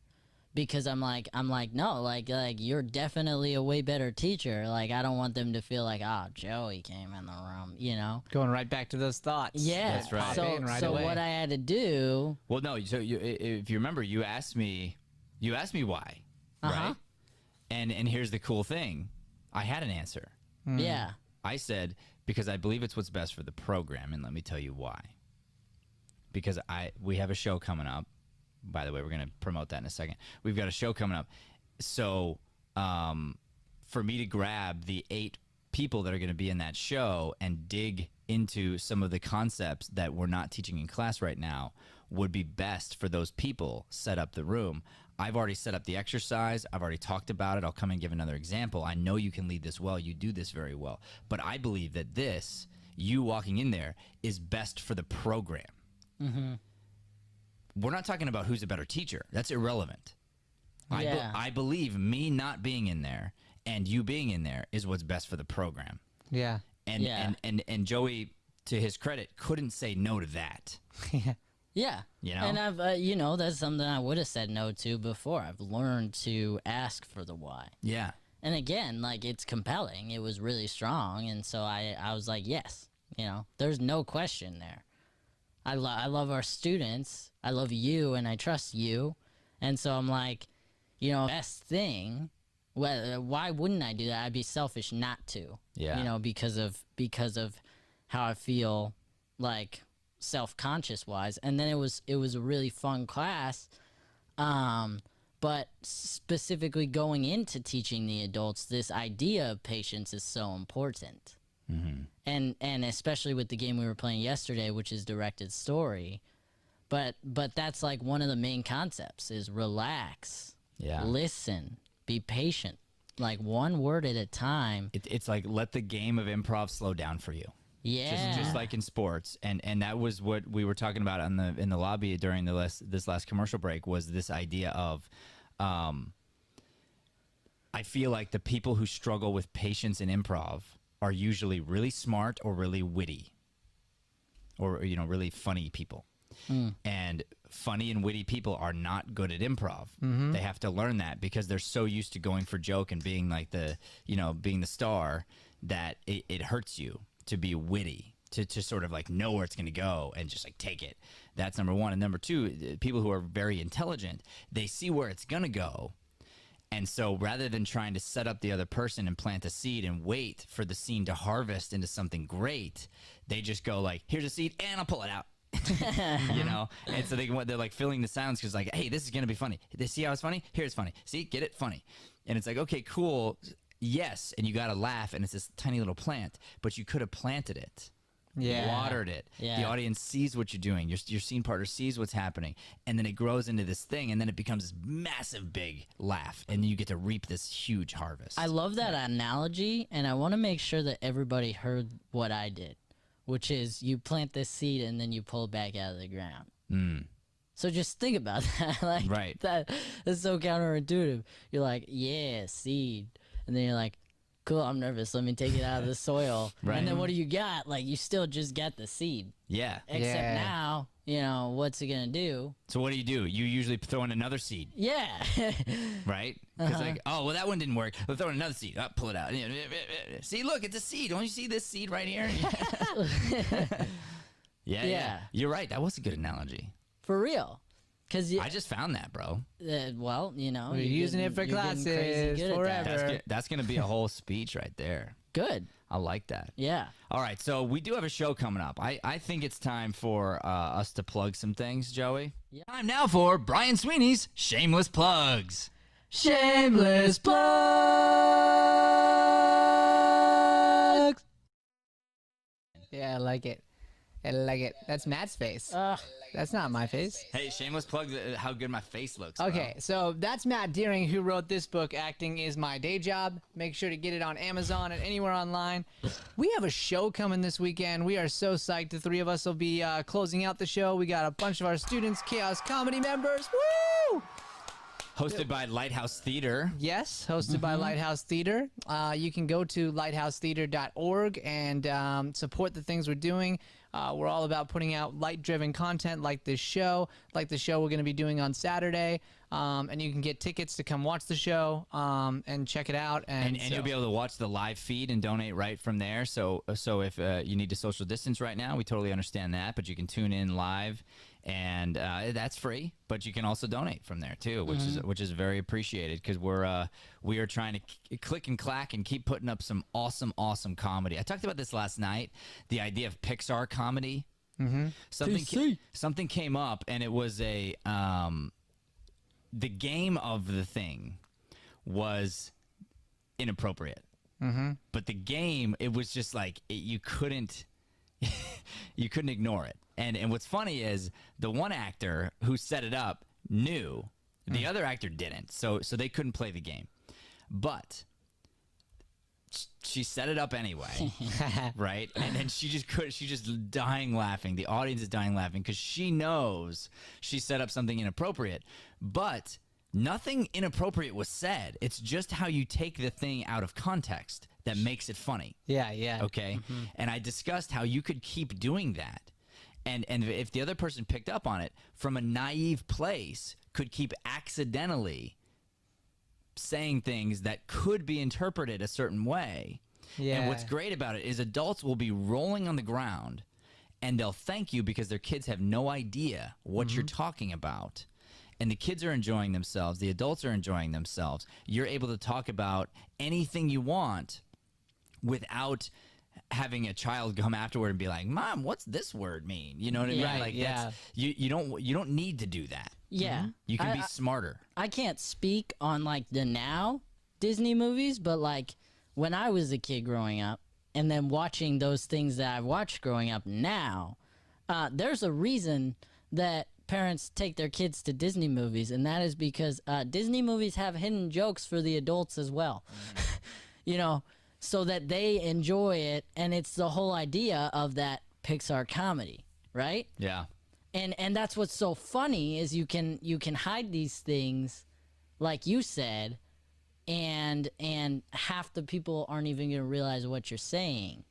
Because I'm like, no, like you're definitely a way better teacher. Like, I don't want them to feel like, Joey came in the room, Going right back to those thoughts. Yeah, that's right. So what I had to do. Well, no. So if you remember, you asked me why, right? And here's the cool thing, I had an answer. Yeah. I said, because I believe it's what's best for the program, and let me tell you why. Because we have a show coming up. By the way, we're going to promote that in a second. We've got a show coming up. So for me to grab the 8 people that are going to be in that show and dig into some of the concepts that we're not teaching in class right now would be best for those people set up the room. I've already set up the exercise. I've already talked about it. I'll come and give another example. I know you can lead this well. You do this very well. But I believe that you walking in there, is best for the program. We're not talking about who's a better teacher. That's irrelevant. Yeah. I believe me not being in there and you being in there is what's best for the program. Yeah. And Joey, to his credit, couldn't say no to that. Yeah. And I've, that's something I would have said no to before. I've learned to ask for the why. Yeah. And again, like, it's compelling. It was really strong. And so I was like, yes, there's no question there. I love our students. I love you and I trust you. And so I'm like, best thing, why wouldn't I do that? I'd be selfish not to. Yeah. Because of how I feel, like, self-conscious wise. And then it was a really fun class. But specifically going into teaching the adults, this idea of patience is so important. And especially with the game we were playing yesterday, which is directed story. But that's like one of the main concepts is relax, listen, be patient, like one word at a time. It's like, let the game of improv slow down for you. Yeah. Just like in sports. And that was what we were talking about in the lobby during this last commercial break, was this idea of, I feel like the people who struggle with patience in improv are usually really smart or really witty or, really funny people. And funny and witty people are not good at improv. They have to learn that because they're so used to going for joke and being like being the star that it hurts you to be witty, to sort of like know where it's going to go and just like take it. That's number one. And number two, people who are very intelligent, they see where it's going to go. And so rather than trying to set up the other person and plant a seed and wait for the scene to harvest into something great, they just go like, here's a seed and I'll pull it out. You know, and so they're like filling the sounds because like, hey, this is gonna be funny. They see how it's funny. Here it's funny. See, get it, funny. And it's like, okay, cool, yes, and you gotta laugh, and it's this tiny little plant, but you could have planted it. Watered it. The audience sees what you're doing. Your scene partner sees what's happening, and then it grows into this thing, and then it becomes this massive big laugh, and you get to reap this huge harvest. I love that analogy, and I want to make sure that everybody heard what I did, which is you plant this seed and then you pull it back out of the ground. So just think about that. Like, that's so counterintuitive. You're like, yeah, seed, and then you're like, cool, I'm nervous. Let me take it out of the soil. And then what do you got? Like, you still just got the seed. Except now, you know, what's it going to do? So what do? You usually throw in another seed. Right? Because like, oh, well, that one didn't work. We'll throw in another seed. Pull it out. See, look, it's a seed. Don't you see this seed right here? Yeah. You're right. That was a good analogy. For real. I just found that, bro. Well, you know. We're using it for classes forever. That's going to be a whole speech right there. Good. I like that. Yeah. All right, so we do have a show coming up. I think it's time for us to plug some things, Joey. Time now for Brian Sweeney's Shameless Plugs. Shameless plugs. Yeah, I like it. I like it. That's Matt's face. That's not my face. Hey, shameless plug how good my face looks. Okay, so that's Matt Deering, who wrote this book, Acting is My Day Job. Make sure to get it on Amazon and anywhere online. We have a show coming this weekend. We are so psyched. The three of us will be closing out the show. We got a bunch of our students, Chaos Comedy members. Woo! Hosted by Lighthouse Theater. Yes, hosted by Lighthouse Theater. You can go to lighthousetheater.org and support the things we're doing. We're all about putting out light-driven content like this show, like the show we're going to be doing on Saturday. And you can get tickets to come watch the show and check it out. And you'll be able to watch the live feed and donate right from there. So if you need to social distance right now, we totally understand that. But you can tune in live, and that's free. But you can also donate from there too, which is very appreciated because we are trying to click and clack and keep putting up some awesome comedy. I talked about this last night, the idea of Pixar comedy. Something came up, and it was a the game of the thing was inappropriate. But the game, it was just like you couldn't ignore it. And what's funny is the one actor who set it up knew, the other actor didn't, so they couldn't play the game. But she set it up anyway, right? And then she's just dying laughing. The audience is dying laughing because she knows she set up something inappropriate. But nothing inappropriate was said. It's just how you take the thing out of context that makes it funny. Yeah. Okay? And I discussed how you could keep doing that. And if the other person picked up on it from a naive place, could keep accidentally saying things that could be interpreted a certain way. And what's great about it is adults will be rolling on the ground and they'll thank you because their kids have no idea what you're talking about. And the kids are enjoying themselves. The adults are enjoying themselves. You're able to talk about anything you want without having a child come afterward and be like, "Mom, what's this word mean?" You know what I mean? Like that's, you don't need to do that. You can be smarter. I can't speak on like the now Disney movies, but like when I was a kid growing up and then watching those things that I've watched growing up now, there's a reason that parents take their kids to Disney movies, and that is because Disney movies have hidden jokes for the adults as well. You know, so that they enjoy it, and it's the whole idea of that Pixar comedy, right? Yeah. And that's what's so funny is you can hide these things, like you said, and half the people aren't even gonna realize what you're saying,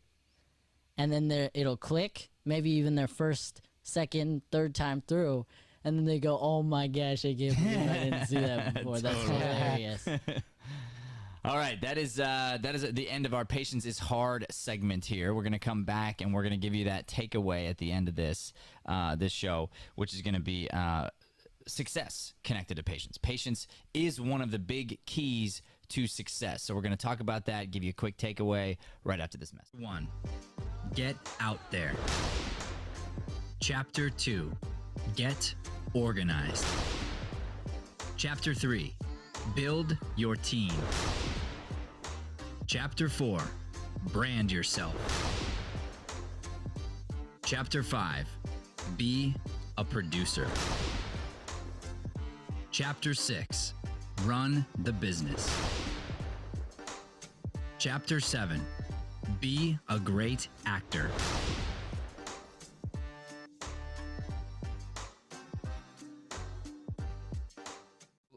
and then it'll click, maybe even their first, second, third time through, and then they go, "Oh my gosh, I can't believe I didn't see that before." That's hilarious. All right, that is the end of our Patience is Hard segment here. We're going to come back and we're going to give you that takeaway at the end of this show, which is going to be success connected to patience. Patience is one of the big keys to success. So we're going to talk about that, give you a quick takeaway right after this message. 1, get out there. Chapter 2, Get Organized. Chapter 3, Build Your Team. Chapter 4, Brand Yourself. Chapter 5, Be a Producer. Chapter 6, Run the Business. Chapter 7, Be a Great Actor.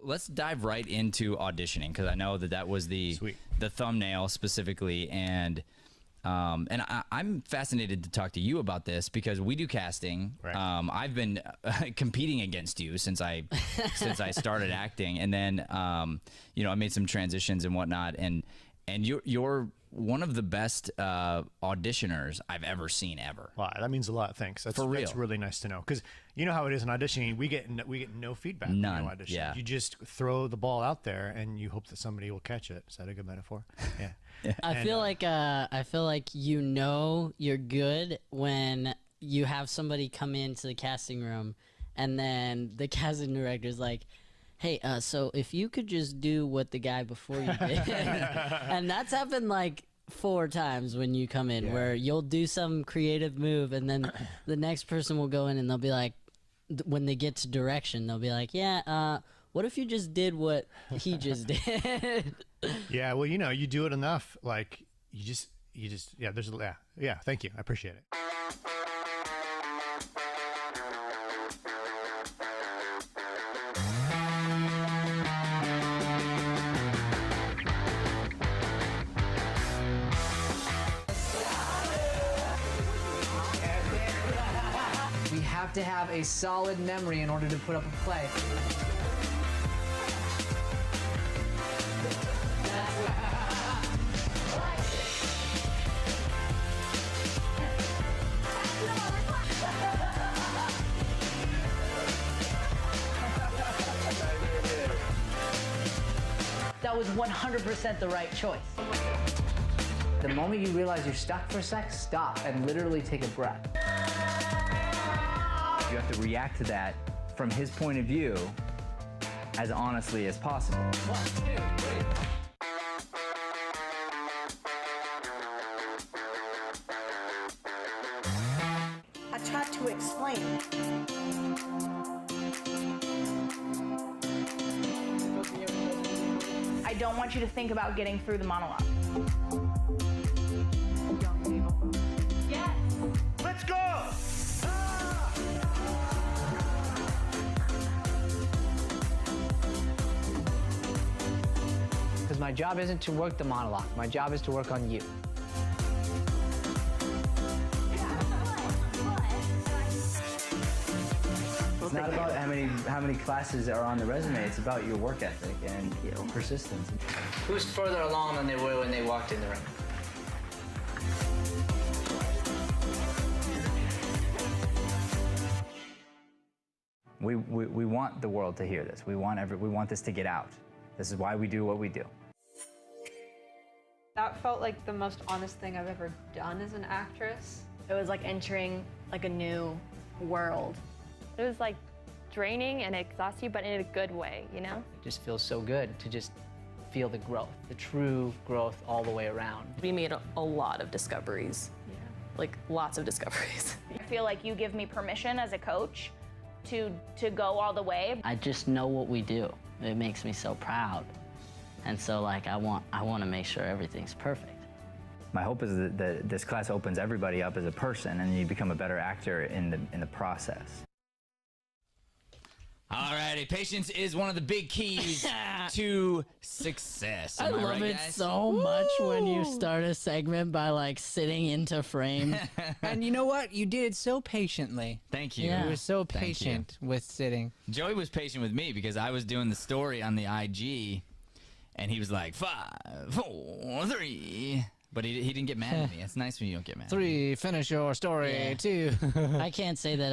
Let's dive right into auditioning, because I know that was the thumbnail specifically, and I'm fascinated to talk to you about this because we do casting. Right. I've been competing against you since I started acting, and then I made some transitions and whatnot, and you're one of the best auditioners I've ever seen ever. Wow, that means a lot. Thanks. That's, For real. That's really nice to know, because you know how it is in auditioning. We get no feedback. None. When you audition. Yeah. You just throw the ball out there and you hope that somebody will catch it. Is that a good metaphor? Yeah. I feel like you're good when you have somebody come into the casting room, and then the casting director's like, hey, so if you could just do what the guy before you did. And that's happened like 4 times when you come in, where you'll do some creative move, and then the next person will go in and they'll be like, when they get to direction, they'll be like, what if you just did what he just did? Yeah, well, you do it enough, like you just thank you. I appreciate it. We have to have a solid memory in order to put up a play. That was 100% the right choice. The moment you realize you're stuck for a sec, stop and literally take a breath. You have to react to that from his point of view as honestly as possible. 1, 2, 3. I tried to explain. I don't want you to think about getting through the monologue. Yes. Let's go! Because my job isn't to work the monologue. My job is to work on you. It's not about how many classes are on the resume. It's about your work ethic and persistence. Who's further along than they were when they walked in the room? We want the world to hear this. We want this to get out. This is why we do what we do. That felt like the most honest thing I've ever done as an actress. It was like entering like a new world. It was like draining and exhausting, but in a good way, you know? It just feels so good to just feel the growth, the true growth all the way around. We made a lot of discoveries. Yeah. Like lots of discoveries. I feel like you give me permission as a coach to go all the way. I just know what we do. It makes me so proud. And so like I want to make sure everything's perfect. My hope is that this class opens everybody up as a person, and you become a better actor in the process. Alrighty, patience is one of the big keys to success. I love right, it guys? so much when you start a segment by like sitting into frame. And you know what? You did it so patiently. Thank you. You were so Thank patient with sitting. Joey was patient with me because I was doing the story on the IG, and he was like 5, 4, 3. But he didn't get mad at me. It's nice when you don't get mad. 3, finish your story. Yeah. 2. I can't say that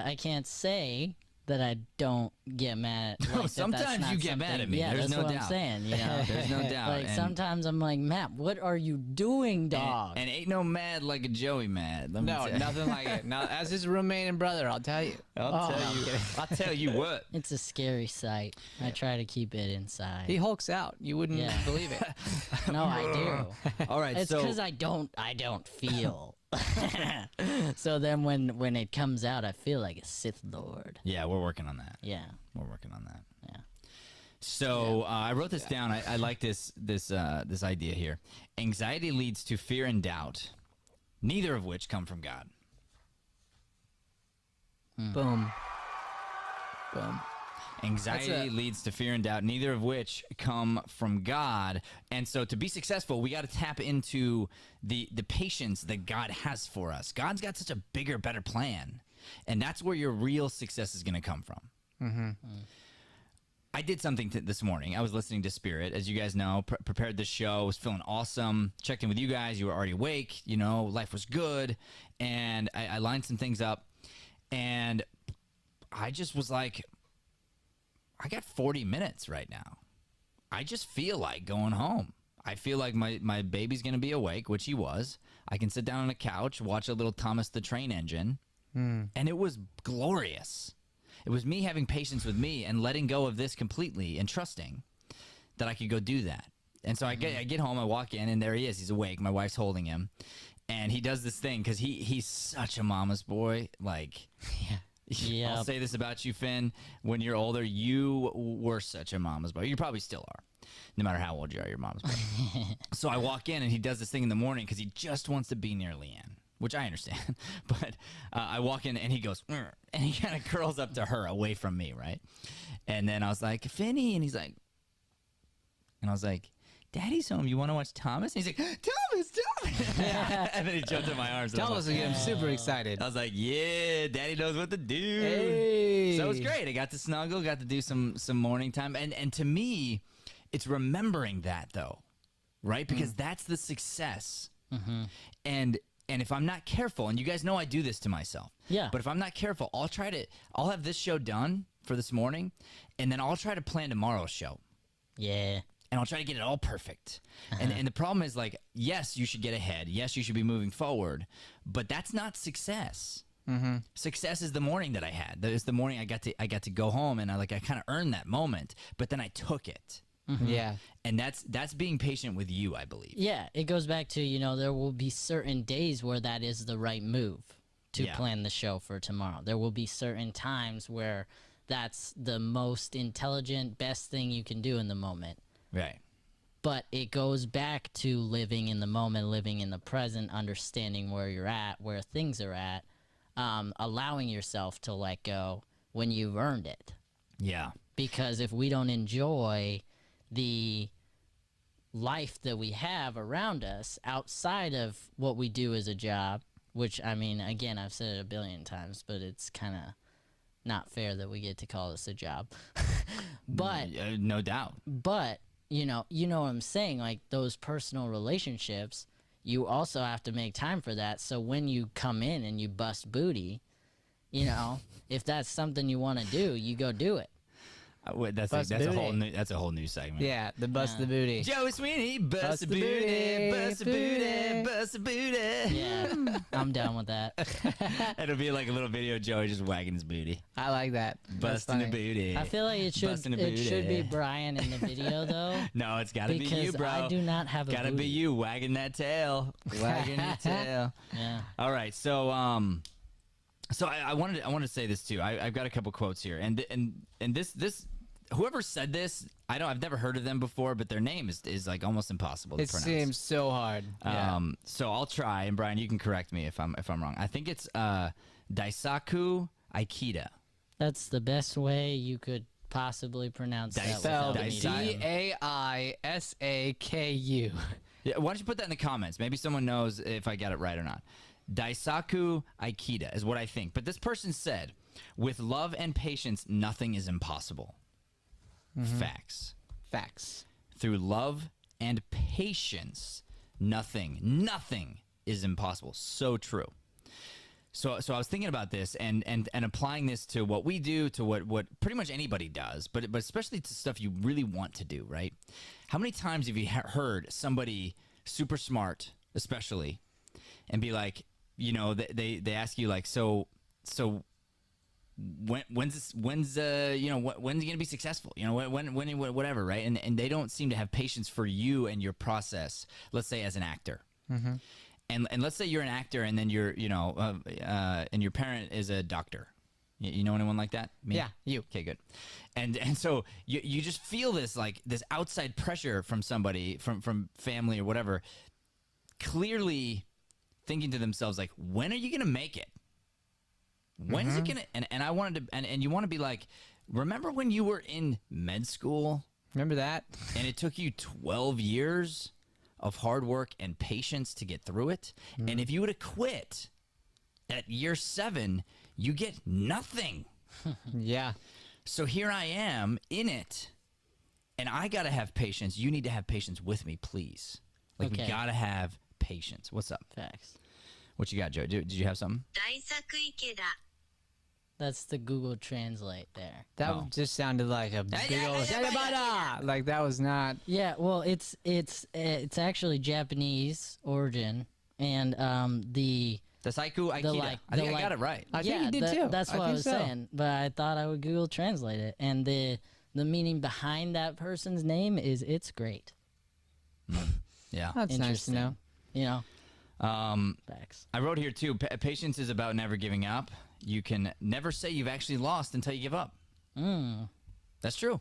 I can't say that I don't get mad at. No, sometimes you get mad at me. Yeah, There's that's no what doubt. I'm saying. You know, There's no doubt. Like And- sometimes I'm like, Matt, what are you doing, dog? And ain't no mad like a Joey mad. Let me No, tell you. nothing like it. No, as his roommate and brother, I'll tell you. I'll tell you what. It's a scary sight. I try to keep it inside. He hulks out. You wouldn't believe it. No, I do. All right, It's so because I don't feel. So then when it comes out, I feel like a Sith Lord. yeah, we're working on that. Yeah. We're working on that. Yeah. So I wrote this down. I like this idea here. Anxiety leads to fear and doubt, neither of which come from God. Boom. Boom. Anxiety leads to fear and doubt, neither of which come from God. And so to be successful, we got to tap into the patience that God has for us. God's got such a bigger, better plan. And that's where your real success is going to come from. Mm-hmm. I did something this morning. I was listening to Spirit, as you guys know, prepared this show, was feeling awesome, checked in with you guys. You were already awake, you know, life was good. And I lined some things up. And I just was like, I got 40 minutes right now. I just feel like going home. I feel like my baby's going to be awake, which he was. I can sit down on a couch, watch a little Thomas the Train Engine, and it was glorious. It was me having patience with me and letting go of this completely and trusting that I could go do that. And so I get home, I walk in, and there he is. He's awake. My wife's holding him. And he does this thing because he's such a mama's boy. Like, Yeah. I'll say this about you, Finn. When you're older, you were such a mama's boy. You probably still are. No matter how old you are, you're mama's boy. So I walk in, and he does this thing in the morning because he just wants to be near Leanne, which I understand. But I walk in, and he goes, "Urgh," and he kind of curls up to her away from me, right? And then I was like, Finny, and he's like, and I was like, Daddy's home. You want to watch Thomas? And he's like, Thomas. And then he jumped in my arms. Thomas will get him super excited. I was like, yeah, Daddy knows what to do. Hey. So it was great. I got to snuggle, got to do some morning time. And to me, it's remembering that, though, right? Because that's the success. Mm-hmm. And if I'm not careful, and you guys know I do this to myself. Yeah. But if I'm not careful, I'll have this show done for this morning, and then I'll try to plan tomorrow's show. Yeah. And I'll try to get it all perfect. And the problem is, like, yes, you should get ahead. Yes, you should be moving forward. But that's not success. Mm-hmm. Success is the morning that I had. That is the morning I got to go home, and I kind of earned that moment. But then I took it. Mm-hmm. Yeah. And that's being patient with you, I believe. Yeah, it goes back to, there will be certain days where that is the right move to plan the show for tomorrow. There will be certain times where that's the most intelligent, best thing you can do in the moment. Right. But it goes back to living in the moment, living in the present, understanding where you're at, where things are at, allowing yourself to let go when you've earned it. Yeah. Because if we don't enjoy the life that we have around us outside of what we do as a job, which, I mean, again, I've said it a billion times, but it's kind of not fair that we get to call this a job. But no doubt. But you know what I'm saying, like those personal relationships, you also have to make time for that. So when you come in and you bust booty, if that's something you want to do, you go do it. That's a whole new segment. Yeah, the bust the booty. Joey Sweeney, bust the booty, bust the booty, bust the booty. Yeah, I'm down with that. It'll be like a little video of Joey just wagging his booty. I like that. Busting the booty. I feel like it should be Brian in the video though. No, it's gotta be you, because bro. I do not have a gotta booty. be you wagging that tail, wagging your tail. Yeah. All right, so I wanted to say this too. I've got a couple quotes here, and this whoever said this, I've never heard of them before, but their name is like almost impossible to pronounce. It seems so hard. So I'll try, and Brian, you can correct me if I'm wrong. I think it's Daisaku Aikida. That's the best way you could possibly pronounce that. Spelled without me. Daisaku. Yeah, why don't you put that in the comments? Maybe someone knows if I got it right or not. Daisaku Aikida is what I think. But this person said, with love and patience, nothing is impossible. Mm-hmm. Facts. Through love and patience, nothing is impossible. So true. So I was thinking about this and applying this to what we do, to what pretty much anybody does, but especially to stuff you really want to do, right? How many times have you heard somebody super smart, especially, and be like, you know, they ask you like, so when's you know, when's it gonna be successful? You know, when whatever, right? And they don't seem to have patience for you and your process. Let's say as an actor. Mm-hmm. And let's say you're an actor, and then you're, you know, and your parent is a doctor. You know anyone like that? Me? Yeah, you. Okay, good. And so you just feel this like this outside pressure from somebody, from family or whatever, clearly thinking to themselves like, when are you gonna make it? When's it gonna? And I wanted to, and you want to be like, remember when you were in med school? Remember that? And it took you 12 years of hard work and patience to get through it. And if you would have quit at year 7, you get nothing. Yeah. So here I am in it, and I got to have patience. You need to have patience with me, please. Like, we got to have patience. What's up? Facts. What you got, Joe? Did you have something? That's the Google Translate there. That just sounded like a big old like that was not. Yeah, well, it's actually Japanese origin, and the Saiku Aikida. Like, I think I got it right. I think you did too. That's what I was saying, but I thought I would Google Translate it, and the meaning behind that person's name is "it's great." Yeah, that's nice to know. You know. Facts. I wrote here too. Patience is about never giving up. You can never say you've actually lost until you give up. That's true.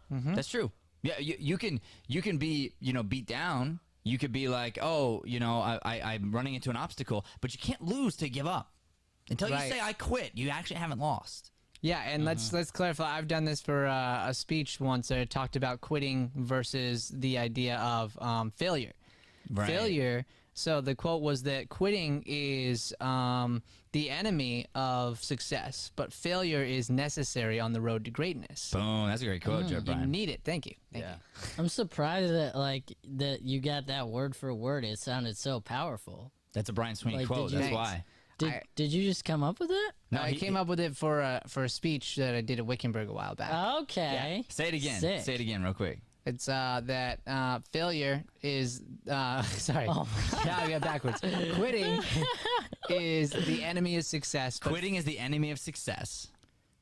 That's true. Yeah, you can be, you know, beat down. You could be like, oh, you know, I'm running into an obstacle, but you can't lose to give up until you say I quit. You actually haven't lost. Yeah, and let's clarify. I've done this for a speech once. I talked about quitting versus the idea of failure. Right. Failure. So the quote was that quitting is the enemy of success, but failure is necessary on the road to greatness. Boom, that's a great quote, Joe Brian. You need it. Thank you. Thank you. I'm surprised that you got that word for word. It sounded so powerful. That's a Brian Sweeney quote. That's why. Did you just come up with it? No, I came up with it for a speech that I did at Wickenburg a while back. Okay. Yeah. Say it again. Sick. Say it again real quick. It's that failure is sorry. Oh now I got backwards. Quitting is the enemy of success. Quitting is the enemy of success.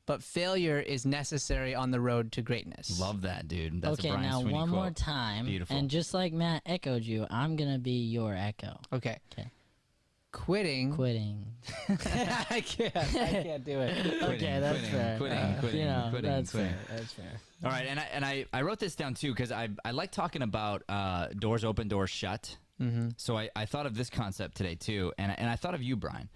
But failure is necessary on the road to greatness. Love that, dude. That's okay, a Brian now Sweeney one quote. more time. Beautiful. And just like Matt echoed you, I'm gonna be your echo. Okay. Okay. Quitting. I can't do it. Okay, that's fair. Quitting. That's fair. That's fair. All right, and I wrote this down too because I like talking about doors open, doors shut. So I thought of this concept today too, and I thought of you, Brian.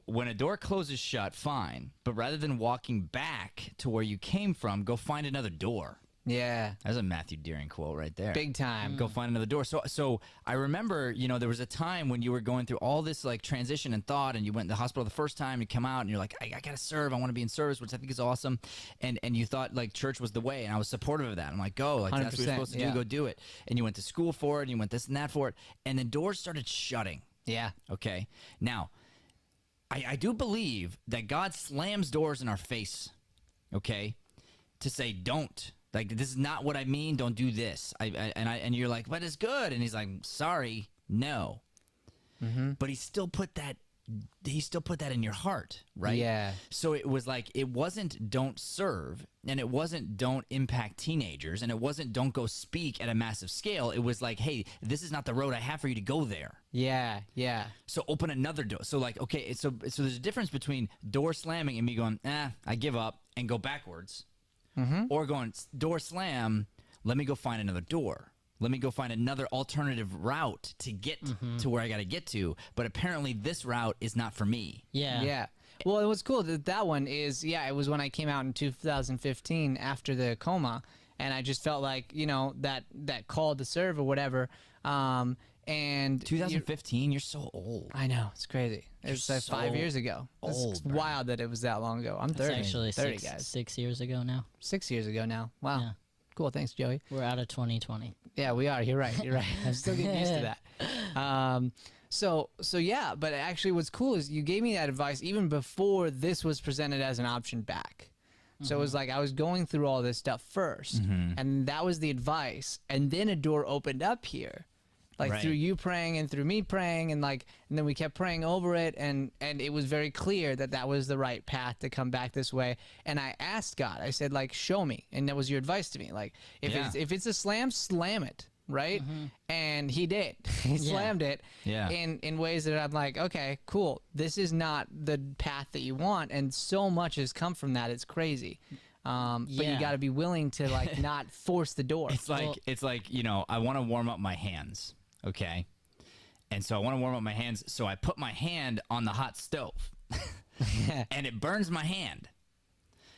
When a door closes shut, fine, but rather than walking back to where you came from, go find another door. Yeah. That's a Matthew Deering quote right there. Big time. Go find another door. So I remember, you know, there was a time when you were going through all this like transition and thought, and you went to the hospital the first time, you come out and you're like, I got to serve. I want to be in service, which I think is awesome. And you thought like church was the way, and I was supportive of that. I'm like, go, like that's what you're supposed to do. Go do it. And you went to school for it, and you went this and that for it. And then doors started shutting. Yeah. Okay. Now, I do believe that God slams doors in our face, okay, to say don't. Like, this is not what I mean. Don't do this. And you're like, but it's good. And he's like, sorry, no. But he still put that in your heart, right? Yeah. So it was like, it wasn't don't serve, and it wasn't don't impact teenagers, and it wasn't don't go speak at a massive scale. It was like, hey, this is not the road I have for you to go there. Yeah, yeah. So open another door. So like, okay, so there's a difference between door slamming and me going, I give up, and go backwards. Or going, door slam, let me go find another door. Let me go find another alternative route to get to where I got to get to. But apparently this route is not for me. Yeah. Yeah. Well, it was cool that one is, it was when I came out in 2015 after the coma. And I just felt like, you know, that call to serve or whatever. And 2015, you're so old. I know, it's crazy. It's like 5 years ago. It's wild that it was that long ago. I'm 30. It's actually 30, guys. 6 years ago now. 6 years ago now. Wow. Yeah. Cool. Thanks, Joey. We're out of 2020. Yeah, we are. You're right. I'm still getting used to that. So yeah, but actually what's cool is you gave me that advice even before this was presented as an option back. So it was like I was going through all this stuff first, and that was the advice, and then a door opened up here, like through you praying and through me praying, and then we kept praying over it, and it was very clear that that was the right path to come back this way. And I asked God, I said, like, show me, and that was your advice to me, like if it's a slam it. Right? And he did. He slammed it in ways that I'm like, okay, cool. This is not the path that you want. And so much has come from that. It's crazy. But you got to be willing to like not force the door. It's like, you know, I want to warm up my hands. Okay. And so I want to warm up my hands. So I put my hand on the hot stove and it burns my hand.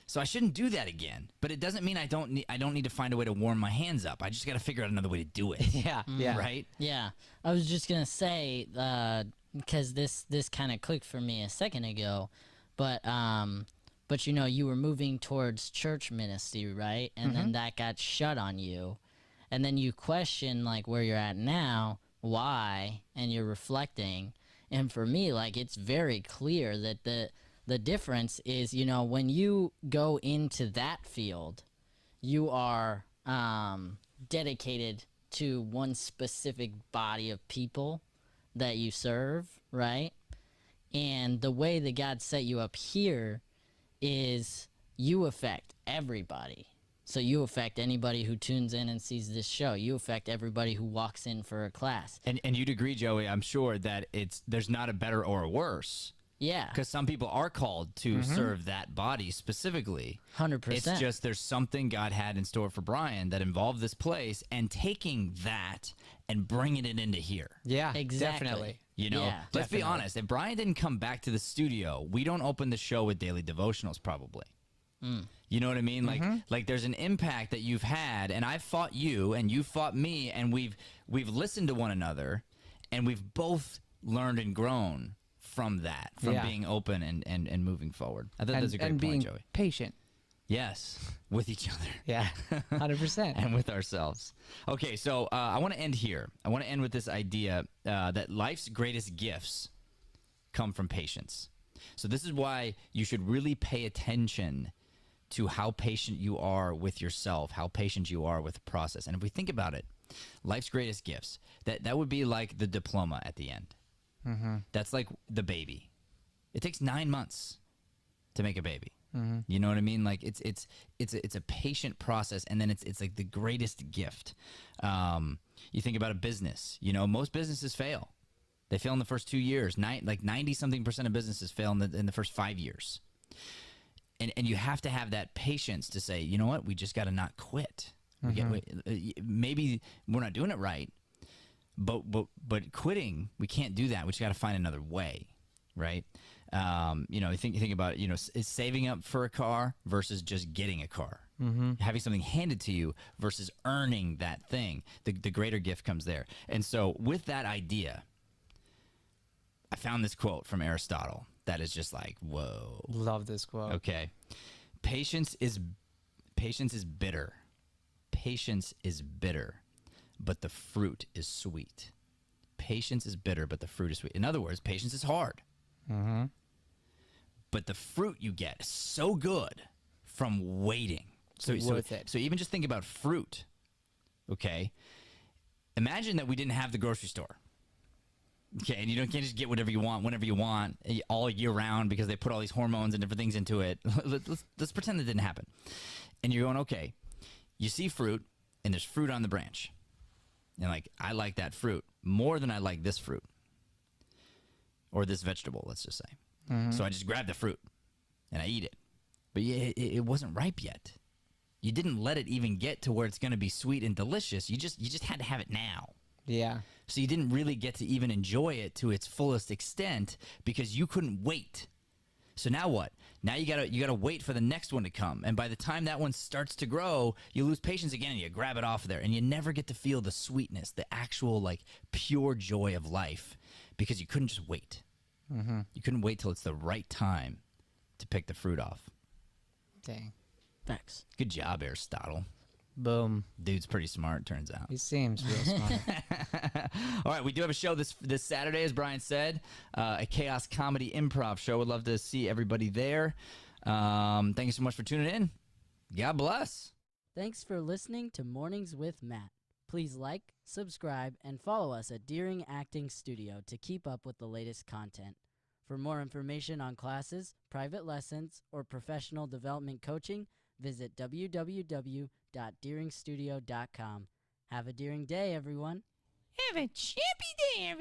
So I shouldn't do that again, but it doesn't mean I don't need to find a way to warm my hands up. I just got to figure out another way to do it. Yeah. Right? Yeah. I was just going to say, because this kind of clicked for me a second ago, but you know, you were moving towards church ministry, right? And then that got shut on you. And then you question like where you're at now, why, and you're reflecting. And for me, like, it's very clear that the difference is, you know, when you go into that field, you are dedicated to one specific body of people that you serve, right? And the way that God set you up here is you affect everybody. So you affect anybody who tunes in and sees this show. You affect everybody who walks in for a class. And you'd agree, Joey, I'm sure that there's not a better or a worse. Yeah. Because some people are called to serve that body specifically. 100%. It's just there's something God had in store for Brian that involved this place and taking that and bringing it into here. Yeah, exactly. Definitely. You know, let's be honest. If Brian didn't come back to the studio, we don't open the show with daily devotionals probably. You know what I mean? Like there's an impact that you've had, and I've fought you and you fought me, and we've listened to one another, and we've both learned and grown from that, from being open and moving forward. I thought that was a great point, Joey. Patient. Yes, with each other. Yeah, 100%. And with ourselves. Okay, so I want to end here. I want to end with this idea that life's greatest gifts come from patience. So this is why you should really pay attention to how patient you are with yourself, how patient you are with the process. And if we think about it, life's greatest gifts, that would be like the diploma at the end. That's like the baby. It takes 9 months to make a baby. You know what I mean? Like it's a patient process, and then it's like the greatest gift. You think about a business. You know, most businesses fail. They fail in the first 2 years. Like 90-something% of businesses fail in the first 5 years. And you have to have that patience to say, you know what, we just got to not quit. Maybe we're not doing it right. But quitting, we can't do that. We just got to find another way, right? You know, you think about, you know, is saving up for a car versus just getting a car. Having something handed to you versus earning that thing. The greater gift comes there. And so with that idea, I found this quote from Aristotle that is just like, whoa. Love this quote. Okay. Patience is bitter. Patience is bitter, but the fruit is sweet. Patience is bitter, but the fruit is sweet. In other words, patience is hard. But the fruit you get is so good from waiting. So even just think about fruit, okay? Imagine that we didn't have the grocery store. Okay, and you can't just get whatever you want, whenever you want, all year round because they put all these hormones and different things into it. Let's pretend that didn't happen. And you're going, okay, you see fruit, and there's fruit on the branch. And like, I like that fruit more than I like this fruit. Or this vegetable, let's just say. So I just grab the fruit, and I eat it. But it wasn't ripe yet. You didn't let it even get to where it's going to be sweet and delicious. You just had to have it now. Yeah. So you didn't really get to even enjoy it to its fullest extent because you couldn't wait. So now what? Now you gotta wait for the next one to come. And by the time that one starts to grow, you lose patience again and you grab it off of there. And you never get to feel the sweetness, the actual like pure joy of life because you couldn't just wait. You couldn't wait till it's the right time to pick the fruit off. Dang. Facts. Good job, Aristotle. Boom. Dude's pretty smart, turns out. He seems real smart. All right, we do have a show this Saturday, as Brian said, a chaos comedy improv show. Would love to see everybody there. Thank you so much for tuning in. God bless. Thanks for listening to Mornings with Matt. Please like, subscribe, and follow us at Deering Acting Studio to keep up with the latest content. For more information on classes, private lessons, or professional development coaching, visit www.deeringstudio.com. Have a Deering day, everyone. Have a chippy day, everyone.